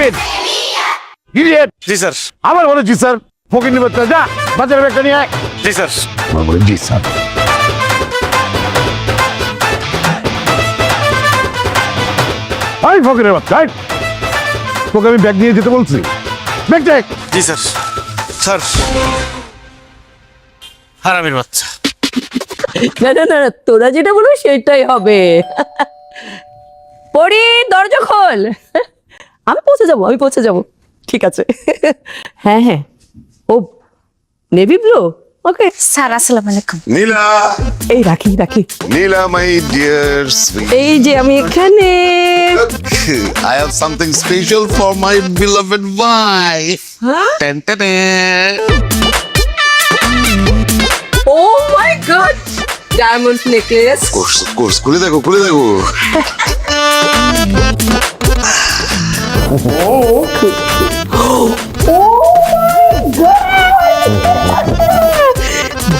Stupid idiot. জি sir. আবার বলে জি sir. ফকির বাচ্চা যা বাজারের ব্যাগটা নিয়ে আয়। জি স্যার। আমার বলে জি স্যার। আই ফকিরের বাচ্চা আয়। তোকে আমি ব্যাগ নিয়ে যেতে বলছি, ব্যাগ দেখ। জি স্যার। স্যার হারামির বাচ্চা। না না না, তোরা যেটা বলো সেটাই হবে। পরি দরজা খোল। আমি পৌঁছে যাবো। ঠিক আছে। হ্যাঁ হ্যাঁ। ও নেভি ব্লু, ওকে। স্যার আসসালামু আলাইকুম। নীলা, এই রাখি। নীলা মাই ডিয়ার এই যে আমি এখানে। I have something special for my beloved wife. Ten, ten, ten. Oh my god, diamond necklace. Of course, খুলে দেখো।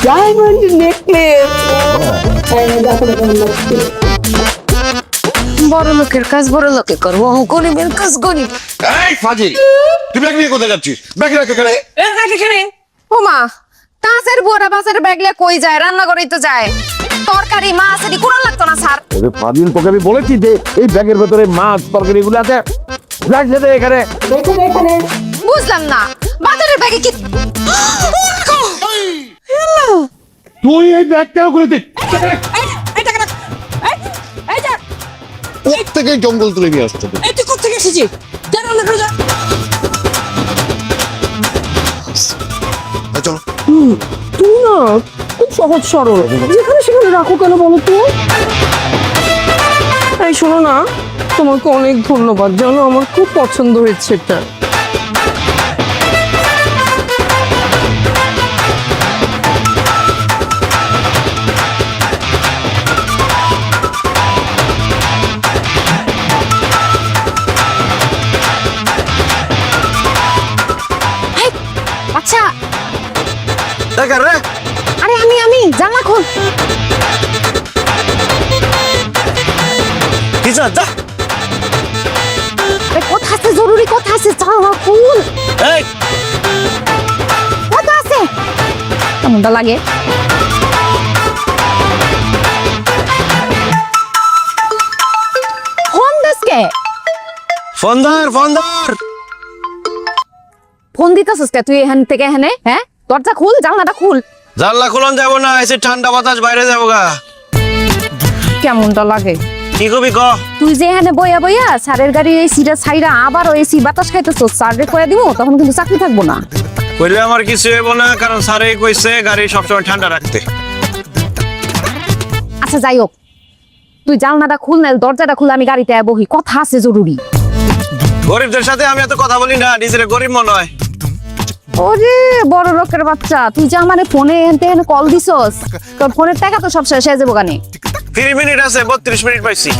Diamond necklace. বড় লোকের কাজ বড় লোকে করবো, গরিবের কাজ গরিব। এই ফাজিল, তুই ব্যাগ নিয়ে কোথায় যাচ্ছিস? ব্যাগ রাখ এখানে। ও মা, কাজের বুয়ারা বাজারে ব্যাগলে কই যায়? রান্না করেই তো যায়। তরকারি মাছ এটি কোন লাগতো না স্যার। ওরে ফাজিল, তোকে আমি বলেছি যে এই ব্যাগের ভেতরে মাছ তরকারি গুলো আছে, রাখলে দে এখানে। বুঝলাম না, বাজারের ব্যাগে কি? তুই এই ব্যাগটা করে দে। প্রত্যেকেই জঙ্গল তুলে নিয়ে আসছে। তুই কোথেকে এসেছিস? চলো। তুই না খুব সহজ সরল, যেখানে সেখানে রাখো কেন বলো তো? এই শোনো না, তোমাকে অনেক ধন্যবাদ, জানো আমার খুব পছন্দ হয়েছে এটা। আচ্ছা, দেখা রে। আরে আমি জানলা খোল। কি স্যার যা। আরে কথা আছে, জরুরি কথা আছে, জানলা খোল। এই কথা আছে। কেমনটা লাগে? ফোন দিসকে? ফোন ধর। ফোন দিতেছিস কে তুই এখান থেকে এখানে? হ্যাঁ, দরজা খুল, জানলাটা খুল। জানলা খুলন যাবো না, এসে ঠান্ডা বাতাস বাইরে যাবো গা। কেমনটা লাগে? কি কবি ক। তুই যে এখানে বইয়া স্যারের গাড়ির এই সিটা ছাইরা আবার ওই সি বাতাস খাইতেছস, স্যারে কইয়া দিব, তখন কিন্তু চাকরি থাকবো না। কইলে আমার কিছু হইব না, কারণ স্যারে কইছে গাড়ি সবসময় ঠান্ডা রাখতে। আচ্ছা যাই হোক, তুই জানলাটা খুল, না দরজাটা খুলে আমি গাড়িতে বহি, কথা আছে জরুরি। গরিবদের সাথে আমি এত কথা বলি না, নিজের গরিব মনে হয়। ওরে বড় লোকের বাচ্চা, তুই যে আমার ফোনে এখানে কল দিছস, তোর ফোনের টাকা তো সব শেষ হয়ে যাবো গানে। 3 মিনিট আছে, 32 মিনিট পাইছি।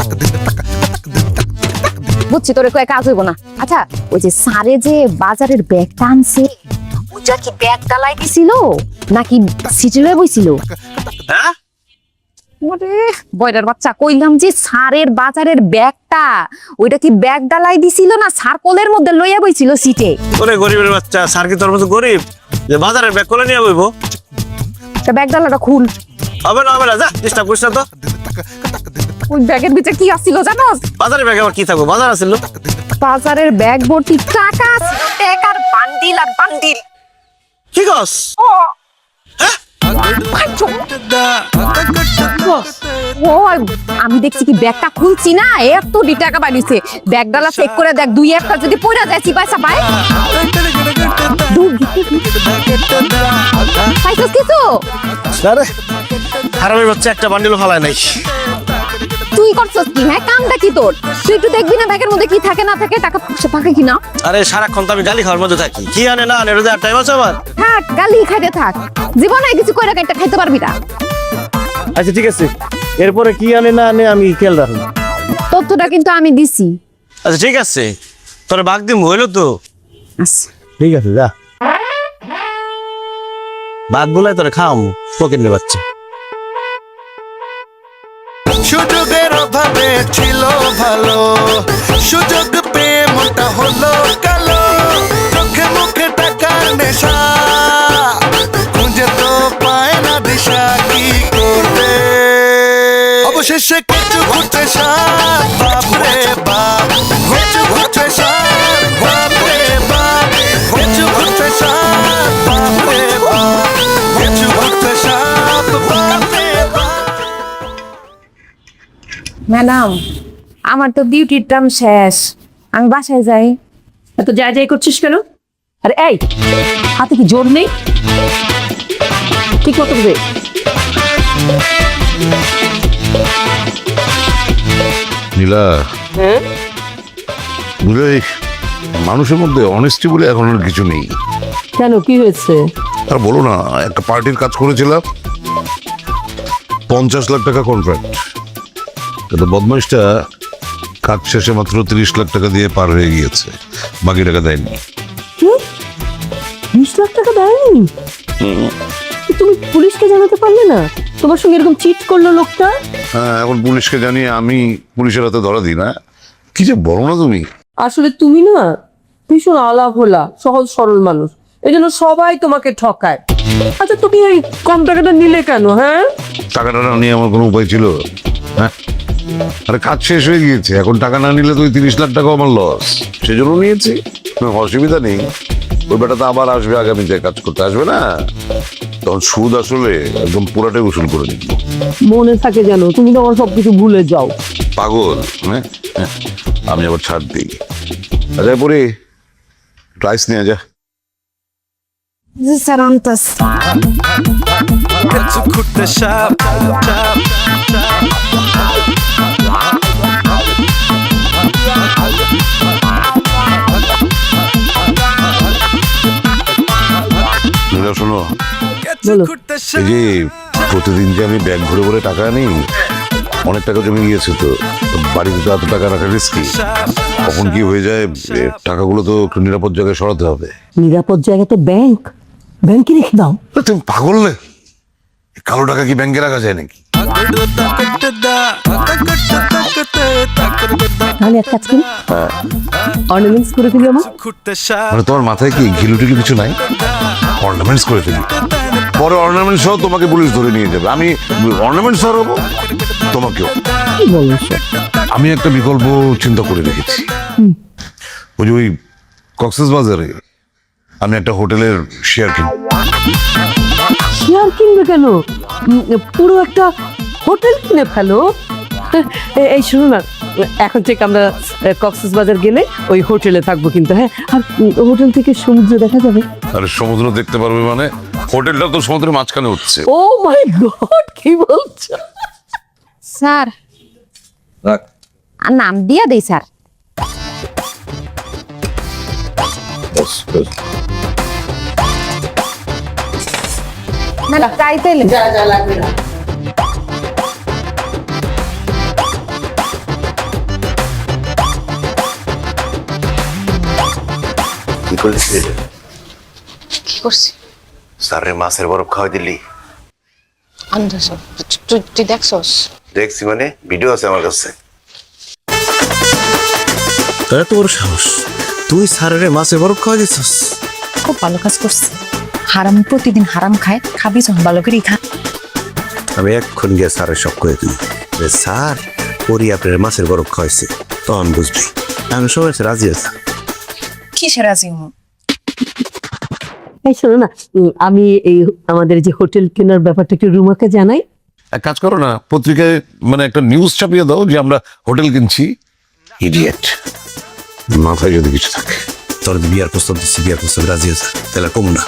বুঝছি, তোরে কয়ে কাজ হইব না। আচ্ছা, ওই যে স্যারে যে বাজারের ব্যাগটা আনছে, ওইটা কি ব্যাগ ডালাই দিছিল নাকি সিটিলে বইছিল? হ্যাঁ, ওরে বয়রার বাচ্চা, কইলাম যে স্যারের বাজারের ব্যাগটা, ওইটা কি ব্যাগ ডালাই দিছিল না স্যার কোলের মধ্যে লইয়া বইছিল সিটে? ওরে গরিবের বাচ্চা, স্যার কি তোর মতো গরিব যে বাজারের ব্যাগ কোলে নিয়ে বইবো? তা ব্যাগ ডালাটা খুল। হবে না, যা ডিস্টার্ব করিস না তো। ওই ব্যাগের ভিতরে কি আসছিল জানোস? বাজারের ব্যাগে আমার কি থাকবো? বাজার আছিল। বাজারের ব্যাগ ভর্তি টাকা ছিল, টাকার বান্ডিল আর বান্ডিল। কি কস? আমি দেখছি কি ব্যাগটা খুলছি না, এত টাকা বাড়িছে। ব্যাগ ডালা চেক করে দেখ, 2-1টা যদি পড়া যায় চিপাই চাপাই। পাইছস কিছু? আরে হারামির বাচ্চা, একটা বান্ডিলও ফালায় নাই। তুই করছস কি? হ্যাঁ, কামটা কি তোর? তুই একটু দেখবি না ব্যাগের মধ্যে কি থাকে না থাকে, টাকা পয়সা থাকে কিনা? আরে সারাক্ষণ তো আমি গালি খাওয়ার মধ্যে থাকি, কি আনে না আনে রোজা টাইম আছে আমার। থাক, গালি খাইতে থাক, জীবনে কিছু কইরা কাইটা খাইতে পারবি না। আচ্ছা ঠিক আছে, এরপরে কি আনে না আনে আমি খেয়াল রাখবো। তথ্যটা কিন্তু আমি দিছি। আচ্ছা ঠিক আছে, তোর বাগ দিম হইলো তো। আচ্ছা ঠিক আছে, যা। বাঘ গুলাই তোরে খাওয়ামু, পকেটের বাচ্চা। সুযোগের অভাবে ছিল ভালো, সুযোগ পেয়ে মনটা হলো শেষে কিছু ঘুরতে সাপ বাপরে বাপ কিছু ঘুরতে সাপ বাপরে বাপ কিছু ঘুরতে সাপ বাপরে বাপ কিছু ঘুরতে সাপ বাপরে বাপ। ম্যাডাম আমার তো ডিউটির টাইম শেষ, আমি বাসায় যাই। এত যা যাই করছিস কেন? আরে এই, হাতে কি জোর নেই? ঠিক মতো দে। নীলা, বুঝলে মানুষের মধ্যে অনেস্টি বলে এখন আর কিছু নেই। কেন, কি হয়েছে? আর বলো না, একটা পার্টির কাজ করেছিলাম, 50 লাখ টাকা কন্ট্রাক্ট, কিন্তু বদমাইশটা কাজ শেষে মাত্র 30 লাখ টাকা দিয়ে পার হয়ে গিয়েছে, বাকি টাকা দেয়নি। 20 লাখ টাকা দেয়নি? তুমি পুলিশকে জানাতে পারলে না তোমার সঙ্গে এরকম চিট করলো লোকটা? হ্যাঁ, এখন পুলিশকে জানিয়ে আমি পুলিশের হাতে ধরা দিই না? কি যে বলো না তুমি। আসলে তুমি না ভীষণ আলাপ হলা, সহজ সরল মানুষ, এই জন্য সবাই তোমাকে ঠকায়। আচ্ছা তুমি এই কম টাকাটা নিলে কেন? হ্যাঁ, টাকাটা না নিয়ে আমার কোনো উপায় ছিল? হ্যাঁ, আরে কাজ শেষ হয়ে গিয়েছে, এখন টাকা না নিলে তো ওই 30 লাখ টাকা আমার লস, সেজন্য নিয়েছি। অসুবিধা নেই, ওই বেটা তো আবার আসবে, আগামীতে কাজ করতে আসবে না, তখন সুদ আসলে একদম পুরাটাই উসুল করে দিত। মনে থাকে যেন, তুমি তো আমার সবকিছু ভুলে যাও। পাগল, হ্যাঁ, আমি আবার ছাড় দিই। আচ্ছা পরে প্রাইস নিয়ে যা। জি স্যার, আনতাস। কিছু ঘুরতে সাপ সাপ নীলা, শোনো, বলো। ঘুরতে এই যে প্রতিদিন যে আমি ব্যাগ ভরে ভরে টাকা আনি, অনেক টাকা জমে গিয়েছে, তো বাড়িতে তো এত টাকা রাখা রিস্কি। কখন কি হয়ে যায়, টাকাগুলো তো একটু নিরাপদ জায়গায় সরাতে হবে। নিরাপদ জায়গা তো ব্যাংক, ব্যাংকে রেখে দাও। তুমি পাগল না? কালো টাকা কি ব্যাংকে রাখা যায় নাকি? তাহলে এক কাজ করি, অর্নামেন্টস করে ফেলি আমার। ঘুরতে সাপ মানে তোমার মাথায় কি ঘিলুটিলু কিছু নাই? অর্নামেন্টস করে ফেলি, পরে অর্নামেন্টস সহ তোমাকে পুলিশ ধরে নিয়ে যাবে, আমি অর্নামেন্টস সরাবো তোমাকেও। কি বলো সব? আমি একটা বিকল্প চিন্তা করে রেখেছি। ওই যে ওই কক্সবাজারে আমি একটা হোটেলের শেয়ার কিনবো। শেয়ার কিনবে কেন? পুরো একটা হোটেল কিনে ফেলো। এই শোনো না, এখন থেকে আমরা কক্সবাজার গেলে ওই হোটেলে থাকবো কিন্তু, হ্যাঁ, আর হোটেল থেকে সমুদ্র দেখা যাবে। আরে সমুদ্র দেখতে পারবে মানে? হোটেলটা তো সমুদ্রের মাঝখানে উঠছে। ও মাই গড, কি বলছো? স্যার, আর নাম দিয়া দেই স্যার। ম্যাডাম চাইতে লাগবে না। কি করছিস? কি করছি? স্যারে মাছের বরফ খাওয়াই দিলি? আন্দাজ তুই দেখছস? দেখছি মানে, ভিডিও আছে আমার কাছে। তোরা তো বড় সাহস, তুই স্যারের মাছের বরফ খাওয়াই দিচ্ছিস? খুব ভালো কাজ করছে। হারাম প্রতিদিন হারাম খায়, খাবি যখন ভালো করেই খা। আমি এক্ষণ গিয়ে স্যারের সব করে দিই যে স্যার পরি আপনার মাছের বরফ খাওয়াইছে, তখন বুঝবি। আমি সবাই রাজি আছে। কিসের রাজি হবো? এই শোনো না, আমি এই আমাদের যে হোটেল কেনার ব্যাপারটা একটু রুমাকে জানাই। এক কাজ করো না, পত্রিকায় মানে একটা নিউজ ছাপিয়ে দাও যে আমরা হোটেল কিনছি। ইডিয়েট, মাথায় যদি কিছু থাকে। তোর বিয়ার প্রস্তাব দিচ্ছি, বিয়ার প্রস্তাব রাজি আছে, তাহলে কমু না।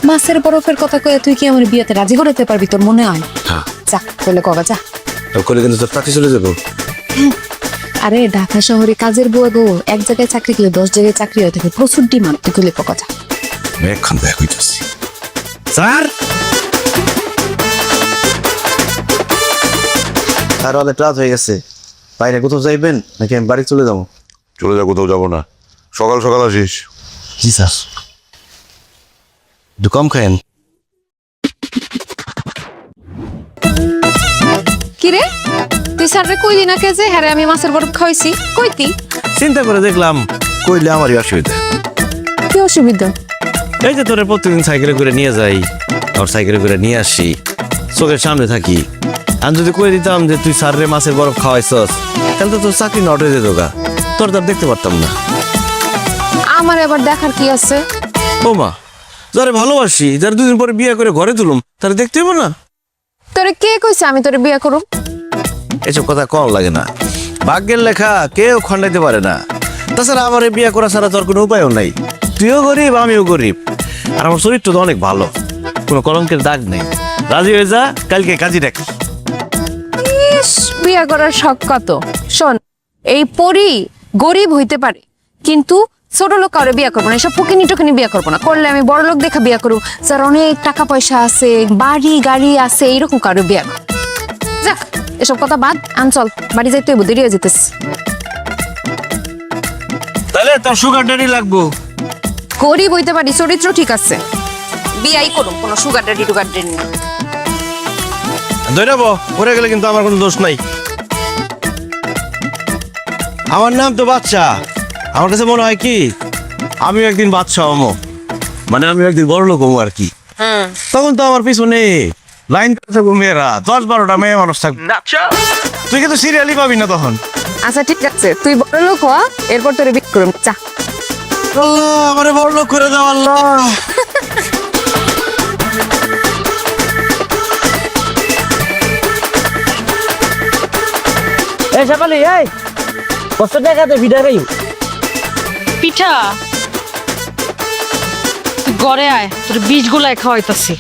মাছের বরফের কথা কয়ে তুই কি আমার বিয়েতে রাজি করাতে পারবি? তোর মনে হয়? হ্যাঁ, যা তাহলে কগা যা। করলে কিন্তু তোর চাকরি চলে যাবো। আরে ঢাকা শহরে কাজের বুয়া গো, এক জায়গায় চাকরি করলে 10 জায়গায় চাকরি হয়ে থাকে, প্রচুর ডিমান্ড। তুই করলে কগা যা। আমি এক্ষণ দেখা হইতেছি। স্যার, স্যার অনেক রাত হয়ে গেছে, বাইরে কোথাও যাইবেন নাকি আমি বাড়ি চলে যাবো? চলে যা, কোথাও যাবো না, সকাল সকাল আসিস। জি স্যার। একটু কম খায়েন। কি রে, তুই স্যাররে কইলি না কে যে হ্যাঁ আমি মাছের বরফ খাওয়াইছি? কইতি? চিন্তা করে দেখলাম কইলে আমারই অসুবিধা। কি অসুবিধা? এই যে তোরে প্রতিদিন সাইকেলে করে নিয়ে যাই, আর সাইকেলে করে নিয়ে আসি, চোখের সামনে থাকি, আমি যদি কয়ে দিতাম যে তুই স্যারের মাছের বরফ খাওয়াইছস তাহলে তো তোর চাকরি নট হয়ে যেত গা, তোর তো আর দেখতে পারতাম না। আমার এবার দেখার কি আছে? বৌমা, যারে ভালোবাসি, যার দুদিন পরে বিয়ে করে ঘরে তুলুম, তারা দেখতে হইব না? তোরে কে কইছে আমি তোরে বিয়ে করব? এসব কথা কম লাগে না, ভাগ্যের লেখা কেউ খণ্ডাইতে পারে না। তাছাড়া আমার এই বিয়ে করা ছাড়া তোর কোনো উপায়ও নাই। তুইও গরিব, আমিও গরিব, আর আমার চরিত্র তো অনেক ভালো, কোনো কলঙ্কের দাগ নেই। রাজি হয়ে যা, কালকে কাজী দেখ। ইস, বিয়ে করার শখ কত! শোন, এই পরি গরিব হইতে পারে, কিন্তু ছোট লোক কাউরে বিয়ে করবো না, এসব ফকিনি টুকিনি বিয়ে করবো না। করলে আমি বড় লোক দেখা বিয়ে করবো, যার অনেক টাকা পয়সা আছে, বাড়ি গাড়ি আছে, এইরকম কারো বিয়ে করবো। যাক, এসব কথা বাদ, চল বাড়ি যাইতে হইব, দেরি হয়ে যেতেছে। তাহলে তোর সুগার ড্যাডি লাগবো। গরিব হইতে পারি, চরিত্র ঠিক আছে, বিয়াই করুন, কোনো সুগার ড্যাডি টুগার ড্যাডি না। ধৈর্য পড়ে গেলে কিন্তু আমার কোনো দোষ নাই। আমার নাম তো বাদশা, আমার কাছে মনে হয় কি আমিও একদিন বাদশা হমো, মানে আমিও একদিন বড় লোক হমো আর কি। তখন তো আমার পিছনে লাইন থাকবো মেয়েরা, 10-12টা মেয়ে মানুষ থাকবে, তুই কিন্তু সিরিয়ালই পাবি না তখন। আচ্ছা ঠিক আছে, তুই বড় লোক হ, এরপর তোরে বিয়ে করুন, চা। আল্লাহ, আমারে বড় লোক করে দাও আল্লাহ। এই সকালে এই কত টাকাতে ভিড়া গাই পিঠা তুই ঘরে আয়, তোর বীজ গুলাই খাওয়াইতাছি।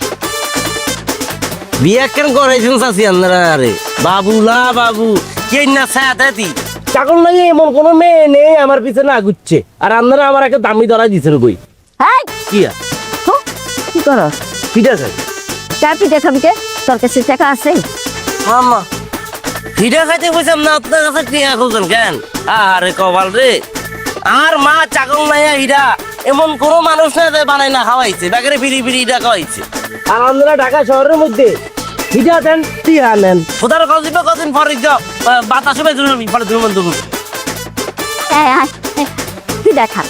বিয়া কেন করাইছেন চাচি আপনারা? আরে বাবুলা বাবু কে না ছায়া দাদি চাকর লাগে এমন কোন মেয়ে নেই আমার পিছনে আগুচ্ছে, আর আপনারা আমার একটা দামি ধরা দিচ্ছেন কই? হ্যাঁ, কি কি করো? পিঠা খাই চা পিঠা খাবি কে? তোর কাছে টাকা আছে? মামা পিঠা খাইতে বলছিলাম না, আপনার কাছে টিয়া খুঁজছেন কেন? আরে কপাল রে, আর মা চাকর নাইয়া হিরা এমন কোন মানুষ না যে বানাই না খাওয়াইছে, বেকারে ফিরি ফিরি হিরা খাওয়াইছে। আর আপনারা ঢাকা শহরের মধ্যে পিঠা দেন, টিয়া নেন, খোদার কাজ দিবে কদিন পরে বাতাস হবে পরে তুমি বন্ধ করবো। তুই দেখা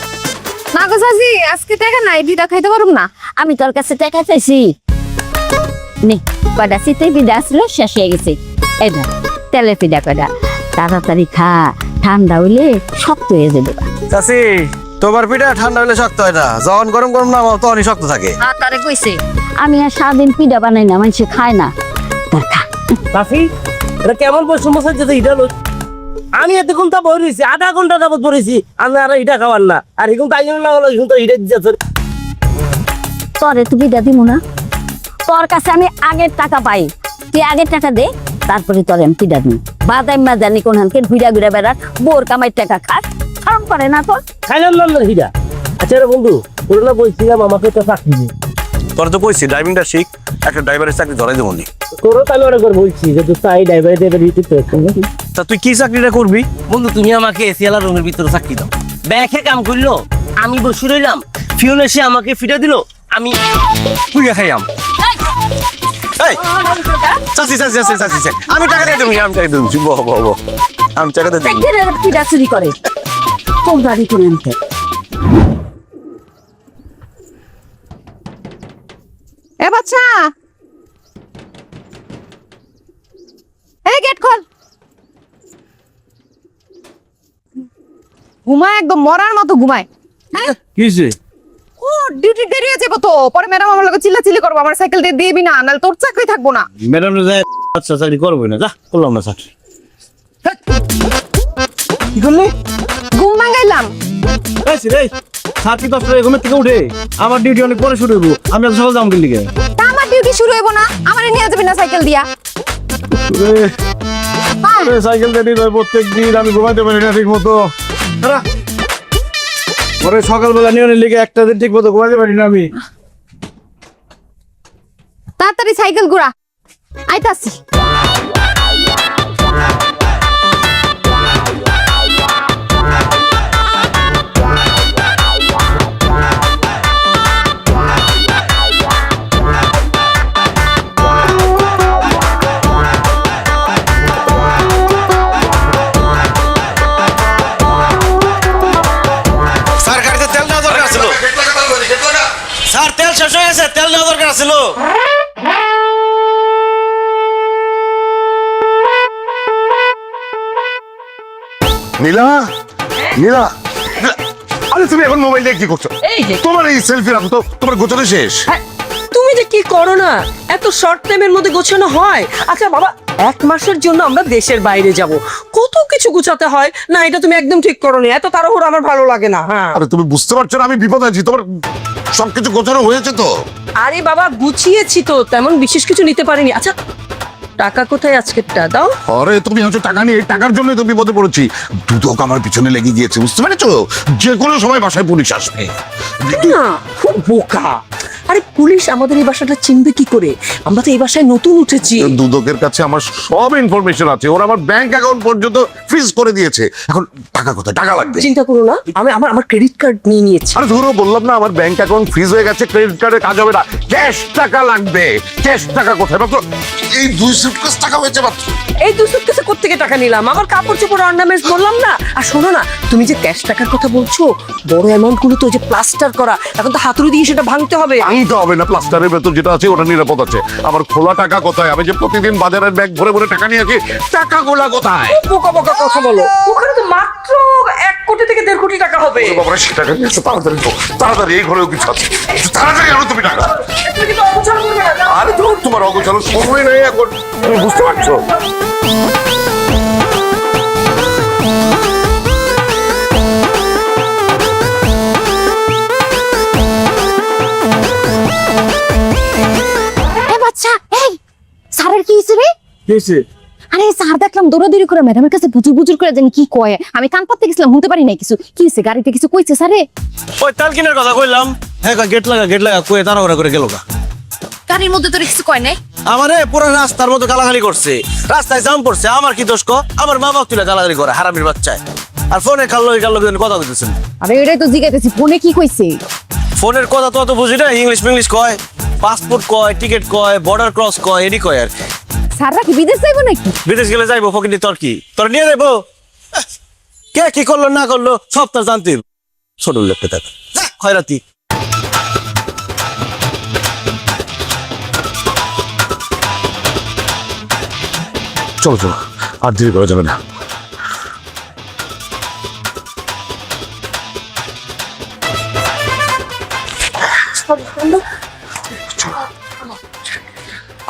না গো চাচি, আজকে টাকা নাই, বিড়া খাইতে পারুম না। আমি তোর কাছে টাকা চাইছি, নে কয়টা শীতের পিঠা আসলো, শেষ হয়ে গেছে। এই ধর তেলের পিঠা কয়টা, তাড়াতাড়ি খা, ঠান্ডা হইলে শক্ত হয়ে যাবে। চাচি, তোমার পিঠা ঠান্ডা হলে শক্ত হয় না, যখন গরম গরম না তখনই শক্ত থাকে। তারে কইছে আমি আর সারাদিন পিঠা বানাই না, মানুষে খায় না। তোর খা। কাফি এটা কেমন পরিশ্রম হচ্ছে এটা লোক? আমি এতক্ষণ তা বই রয়েছি, আধা ঘন্টা যাবত পড়েছি, আমি আর এটা খাওয়ার না, আর এখন তাই জন্য না হলো এখন তো হিটা দিচ্ছে। তোরে তুই পিঠা দিব না, তোর কাছে আমি আগের টাকা পাই, তুই আগের টাকা দে, তারপরে তোরে আমি পিঠা দিই। বাদাম মা জানি কোন হানকে ঘুরা ঘুরা বেড়ার, বোর কামাই টাকা খাস, খারাপ করে না তোর? খাইলাম না হিটা। আচ্ছা রে বন্ধু, তোর না বলছিলাম আমাকে তো চাকরি দে। তোর তো কইছি ড্রাইভিংটা শিখ, একটা ড্রাইভারের চাকরি ধরাই দেবো নি। তোরও তো আমি অনেক করে বলছি যে তুই তাই ড্রাইভার ড্রাইভার দিতে তো। তা তুই কি চাকরিটা করবি? বন্ধু তুমি আমাকে এসিয়ালা রুমের ভিতরে চাকরি দাও, ব্যাখে কাম করলো, আমি বসে রইলাম, ফিউন এসে আমাকে ফিটা দিল, আমি পুড়িয়া খাইলাম। এই চাচি চাচি চাচি চাচি চাচি, আমি টাকা দিয়ে দেবো, আমি টাকা দিয়ে দেবো, বহ বহ বহ, আমি টাকা দিয়ে দেবো। পিঠা চুরি করে কোন গাড়ি করে আনতে? এ বাচ্চা, এই গেট খোল। ঘুমায়, একদম মরার মতো ঘুমায়। কিছে? ও ডিউটি দেরি হয়ে যাবো তো, পরে ম্যাডাম আমার লগে চিল্লাচিল্লি করবো, আমার সাইকেল দিয়ে দিবি না, নাহলে তোর চাকরি থাকবো না। ম্যাডাম যায় আচ্ছা চাকরি করবো না, যা করলাম না চাকরি। কি করলি? ঘুম ভাঙাইলাম। এই রে, সাত কি 10টায় ঘুমের থেকে উঠে আমার ডিউটি অনেক পরে শুরু হইব, আমি আজ সকাল যাম দিল্লি গে। তা আমার ডিউটি শুরু হইব না, আমার নিয়ে যাবি না সাইকেল দিয়া? সাইকেল দিয়ে প্রত্যেক দিন আমি ঘুমাইতে পারি না ঠিক মতো, পরে সকালবেলা নিয়ে লিগে একটা দিন ঠিক মতো ঘুমাইতে পারি না আমি। তাড়াতাড়ি সাইকেল ঘুরা, আইতাছি। স্যার তেল শেষ হয়ে গেছে, তেল নেওয়া দরকার ছিল। নীলা নীলা আরে তুমি এখন মোবাইল দিয়ে কি করছো? এই যে তোমার এই সেলফি রাখো তো, তোমার গোছানো শেষ। হ্যাঁ, তুমি যে কি করো না, এত শর্ট টাইমের মধ্যে গোছানো হয়? আচ্ছা বাবা, 1 মাসের জন্য আমরা দেশের বাইরে যাব, কত কিছু গুছাতে হয় না, এটা তুমি একদম ঠিক করো না। এত তাড়াহুড়ো আমার ভালো লাগে না। হ্যাঁ আরে তুমি বুঝতে পারছো না আমি বিপদ আছি? তোমার সবকিছু গোছানো হয়েছে তো? আরে বাবা, গুছিয়েছি তো, তেমন বিশেষ কিছু নিতে পারিনি। আচ্ছা টাকা কোথায় আজকেরটা দাও? আরে তুমি হচ্ছে টাকা নিয়ে, এই টাকার জন্যই তো বিপদে পড়েছি। দুদক আমার পিছনে লেগে গিয়েছে, বুঝতে পেরেছো? যে কোনো সময় বাসায় পুলিশ আসবে। না খুব বোকা। আরে পুলিশ আমাদের এই বাসাটা চিনবে কি করে? আমরা তো এই বাসায় নতুন উঠেছি। দুদকের কাছে আমার সব ইনফরমেশন আছে, ওরা আমার ব্যাংক অ্যাকাউন্ট পর্যন্ত ফ্রিজ করে দিয়েছে। এখন টাকা কোথায়? টাকা লাগবে। চিন্তা করো না, আমি আমার ক্রেডিট কার্ড নিয়ে নিয়েছি। আরে ধরো বললাম না আমার ব্যাংক অ্যাকাউন্ট ফ্রিজ হয়ে গেছে, ক্রেডিট কার্ডের কাজ হবে না, ক্যাশ টাকা লাগবে। ক্যাশ টাকা কোথায়? মাত্র এই 2 সুটকেস টাকা হয়েছে মাত্র। এই 2 সুটকেসে কোত্থেকে টাকা নিলাম? আমার কাপড় চোপড় অর্নামেন্টস বললাম না। আর শোনো না, তুমি যে ক্যাশ টাকার কথা বলছো, বড় অ্যামাউন্ট গুলো তো ওই যে প্লাস্টার করা, এখন তো হাতুড়ি দিয়ে সেটা ভাঙতে হবে। ভাঙতে হবে না, প্লাস্টারের ভেতর যেটা আছে ওটা নিরাপদ আছে। আমার খোলা টাকা কোথায়? আমি যে প্রতিদিন বাজারের ব্যাগ ভরে ভরে টাকা নিয়ে আসি, টাকাগুলা কোথায়? বোকা বোকা কথা বলো, ওখানে তো মাত্র 1 কোটি থেকে 1.5 কোটি টাকা হবে। বাবা সে টাকা নিয়ে এসো, তাড়াতাড়ি তো, তাড়াতাড়ি, এই ঘরেও কিছু আছে, তাড়াতাড়ি আনো তুমি টাকা। তুমি কিন্তু অপছন্দ করবে না। আরে তোমার অগোছালো সময় নেই এখন, তুমি বুঝতে পারছো? বাচ্চা এই স্যারের কি হয়েছে রে? আরে স্যার দেখলাম দৌড়াদৌড়ি করে ম্যাডামের কাছে বুজুর বুজুর করে জানি কি কয়। আমি কান পাততে গেছিলাম, শুনতে পারি নাই কিছু। কি হয়েছে? গাড়িতে কিছু কইছে স্যারে? ওই তাল কিনার কথা কইলাম, হ্যাঁ গেট লাগা কয়ে তাড়াহুড়া করে গেল গা। গাড়ির মধ্যে তোর কিছু কয় নাই? আমারে পুরো রাস্তার মতো গালাগালি করছে, রাস্তায় জাম পড়ছে। আমার কি দোষ? আমার মা বাপ তুলে গালাগালি করে হারামির বাচ্চায়। আর ফোনে কাল্লো কথা বলতেছেন। আরে এটাই তো জিজ্ঞাসা, ফোনে কি কইছে? ফোনের কথা তো অত বুঝি না, ইংলিশ কয়, পাসপোর্ট কয়, টিকিট কয়, বর্ডার ক্রস কয়, এডি কয় আর কি। স্যাররা কি বিদেশ যাইবো নাকি? বিদেশ গেলে যাইবো, ফকিনি তোর কি? তোর নিয়ে যাইবো? কে কি করলো না করলো সব তার জানতে। ছোট লোকটা দেখ খয়রাতি। চলো চলো, আর দেরি করা যাবে না।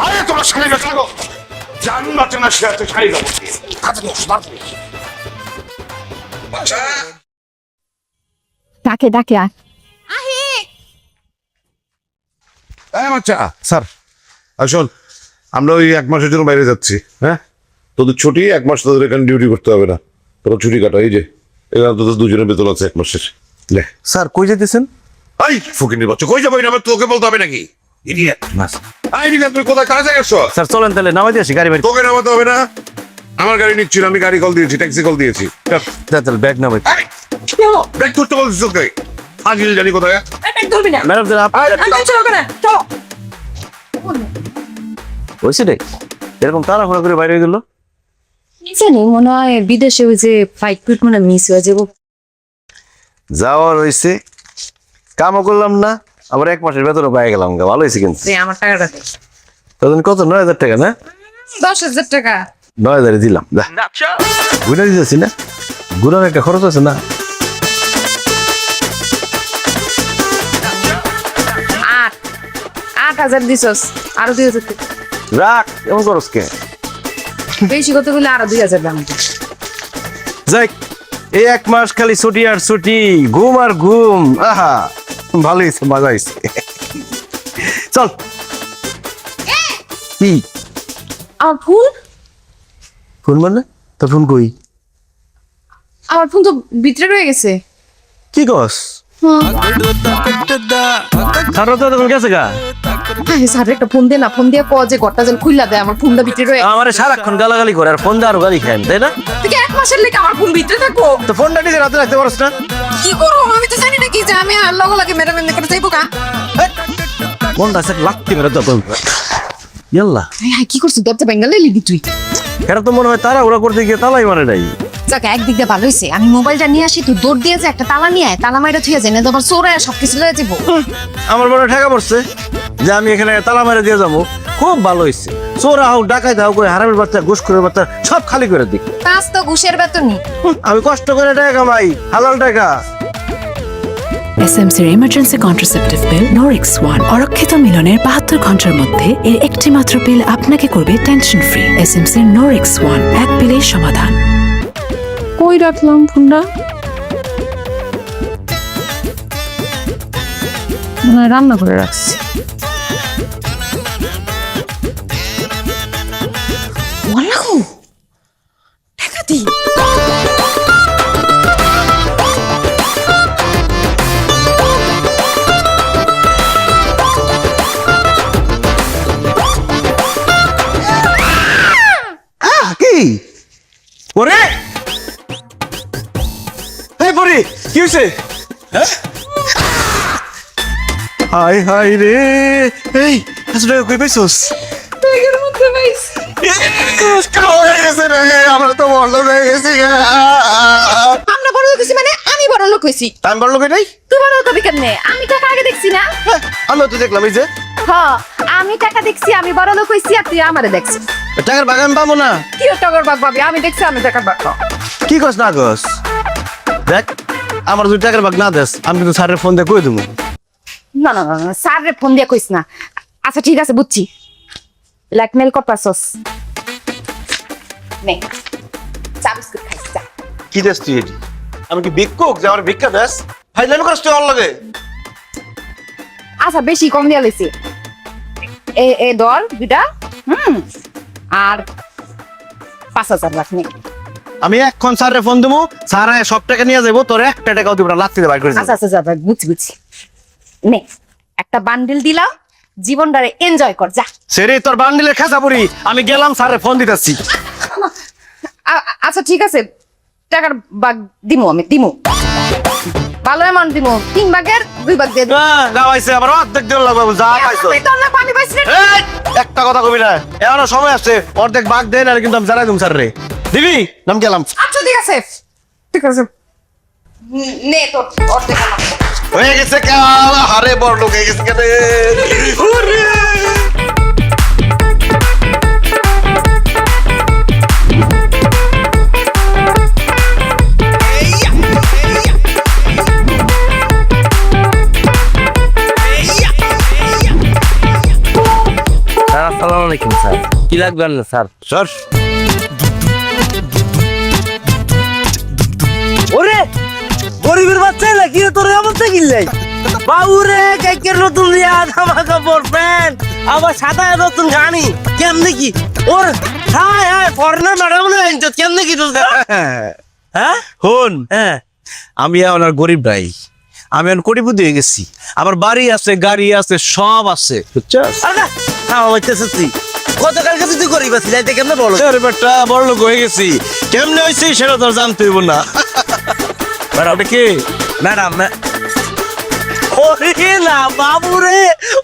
আরে তোমার শাড়ি গেছে গো, জান বাচ্চা না সে আছে শাড়ি গেছে, তাড়াতাড়ি আসো, তাড়াতাড়ি। বাচ্চা ডাকে ডাকে আর এই বাচ্চা। স্যার আসুন, আমরা ওই 1 মাসের জন্য বাইরে যাচ্ছি। হ্যাঁ তোদের ছুটি 1 মাস, তোদের এখানে ডিউটি করতে হবে না, তোরা ছুটি কাটা। এই যে এখানে তোদের 2 জনের বেতন আছে 1 মাসের। লে স্যার কই যেতেছেন? এই ফকিনির বাচ্চা, কই যাবো? এটা তোকে বলতে হবে নাকি? ইডিয়েট। আই দিলে তুই কোথায় কাজে গেছো? স্যার চলেন তাহলে নামাই দিয়ে আসি গাড়ি বাড়ি। তোকে নামাতে হবে না, আমার গাড়ি নিচ্ছি না, আমি গাড়ি কল দিয়েছি, ট্যাক্সি কল দিয়েছি। তাহলে ব্যাগ নামাই। ব্যাগ করতে বলছিস তোকে? আজিল জানি কোথায়। ব্যাগ ধরবি না। ম্যাডাম চলো ওখানে, চলো। হয়েছে রে, এরকম তাড়াহুড়া করে বাইরে গেল। জানি মনে হয় বিদেশে ওই যে ফ্লাইট ফুট মানে মিস হয়ে যাবো। যাওয়ার হয়েছে, কামও করলাম না, আবার 1 মাসের বেতনও পাই গেলাম। ভালো হয়েছে কিন্তু। আমার টাকাটা তখন কত? 9,000 টাকা না? 10,000 টাকা। 9,000 দিলাম। ঘুরে দিতেছি না, ঘুরার একটা খরচ আছে না? 8,000 দিছস, আরো 2,000 টাকা রাখ, এমন খরচ কে? বেশি কত বলে আরো 2,000 দাম। যাই, এই 1 মাস খালি ছুটি আর ছুটি, ঘুম আর ঘুম। আহা ভালো হয়েছে, মজা হয়েছে। চল। কি আমার ফোন, ফোন মানে? তোর ফোন কই? আমার ফোন তো ভিতরে রয়ে গেছে। কি কস? সারা তো তখন গেছে গা। স্যার একটা ফোন দে না, ফোন দিয়ে ক যে ঘরটা যেন খুইলা দেয়, আমার ফোনটা ভিতরে রয়ে। আমারে সারাক্ষণ গালাগালি করে আর ফোন দিয়ে আরো গালি খাই, তাই না? তুই 1 মাসের লেগে আমার ফোন ভিতরে থাকবো? তো ফোনটা নিজে রাতে রাখতে পারছ না? কি করবো আমি তো জানি না কি যে আমি লগে লগে ম্যাডাম এমনি করে যাইবো কা। ফোনটা সে লাগতে মেরে তো ইয়াল্লা। হাই কি করছিস? দরজা বেঙ্গালে লিখি তুই। এটা তো মনে হয় তারা ওরা করতে গিয়ে তালাই মানে নাই। যাক একদিক দিয়ে ভালো হয়েছে, আমি মোবাইলটা নিয়ে আসি, তুই দৌড় দিয়ে যে একটা তালা নিয়ে আয়, তালা মাইরা থুয়ে যায় না, তোমার চোরে সবকিছু লয়ে যাবো। আমার মনে ঠেকা পড়ছে যে আমি এখানে তালা মেরে দিয়ে যাবো। খুব ভালো হয়েছে, চোরা হোক ডাকাই দাও করে হারামের বাচ্চা ঘুষখোরের বাচ্চা সব খালি করে দিক কাজ তো ঘুষের বেতনই। আমি কষ্ট করে টাকা কামাই হালাল টাকা এসএমসির emergency contraceptive pill Norix one অরক্ষিত মিলনের 72 ঘন্টার মধ্যে এর একটি মাত্র পিল আপনাকে করবে টেনশন ফ্রি। এসএমসির নোরিক্স ওয়ান, এক পিলেই সমাধান। কই রাখলাম ফোনটা? মনে হয় রান্না করে রাখছি। ওয়ালাহু টাকা দি। কি ওরে এই পরি কি হইছে হাই হাই রে এই আসলে কই পাইছস ব্যাগের মধ্যে পাইছি। আমরা তো বড় লোক হয়ে গেছি আমরা বড় লোক হইছি মানে আমি বড় লোক হইছি। আমি বড় লোক এটাই তুই বড় লোক হবি কেমনে? আমি টাকা আগে দেখছি না। আমি তো দেখলাম এই যে হ্যাঁ আমি টাকা দেখছি, আমি বড় লোক হইছি আর তুই আমারে দেখছিস। টাকার বাগান পাবো না কি টাকার বাগ পাবি? আমি দেখছি আমি টাকার বাগ পাবো। কি কস না কস দেখ আমার দুই টাকার বাগ না দেস আমি কিন্তু স্যারের ফোন দিয়ে কই দেবো না না না না, স্যারে ফোন দিয়ে কইস না। আচ্ছা ঠিক আছে বুঝছি, ব্ল্যাকমেল করতাছস। নে চা বিস্কুট খাইস যা। কি দেস তুই এটি আমি কি ভিক্ষুক যে আমার ভিক্ষা দেস ফাইজলামি করছ তুই আমার লগে আচ্ছা বেশি কম দিয়া লইছি। এ দর দুইটা আর 5,000 রাখ নে। আমি এখন স্যারের ফোন দেবো স্যার সব টাকা নিয়ে যাবো তোর একটা টাকাও দিব না লাত্তি দিয়ে বাইর করে আচ্ছা আচ্ছা যা বুঝছি বুঝছি। নে একটা বান্ডেল দিলাম, জীবনটারে এনজয় কর যা। সেরে তোর বান্ডিলের খাঁচা পড়ি আমি গেলাম স্যারের ফোন দিতেছি আচ্ছা ঠিক আছে, টাকার বাগ দিমু, আমি দিমু ভালো অ্যামাউন্ট দিমু। 3 ভাগের 2 ভাগ দিয়ে দিমু। গাওয়াইছে আবার অর্ধেক দিন লাগবে যা পাইছো আমি তো না পানি পাইছি রে। এই, একটা কথা কবি না এখনো সময় আছে অর্ধেক ভাগ দেন আর কিন্তু আমি জানাই দিম স্যার রে দিবি নাম গেলাম আচ্ছা ঠিক আছে ঠিক আছে নে তোর অর্ধেক আমার। হয়ে গেছে কাল হারে বড় লোক হয়ে গেছে কেন স্যার আসসালামু আলাইকুম স্যার, কি লাগবে আপনার স্যার? স্যার ওরে গরিবের বাচ্চা নাকি তোর এমন গিল্লাই বাবুরে কেকের নতুন রিয়াজ জামা কাপড় প্যান্ট আবার সাদা নতুন গাড়ি কেমনে কি ওর হাই হাই ফরেনার ম্যাডাম না কেমনে কি তোর হ্যাঁ হন হ্যাঁ আমি এখন আর গরিব নাই আমি এখন কোটিপতি হয়ে গেছি আমার বাড়ি আছে গাড়ি আছে সব আছে বুঝছস আরে হ্যাঁ হইতেছে তুই গতকালকে তুই গরিব আছিস আজকে কেমনে বলো আরে বেটা বড় লোক হয়ে গেছি কেমনে হইছে সেটা তোর জানতে হইব না ম্যাডাম কি ম্যাডাম ওরে না বাবুরে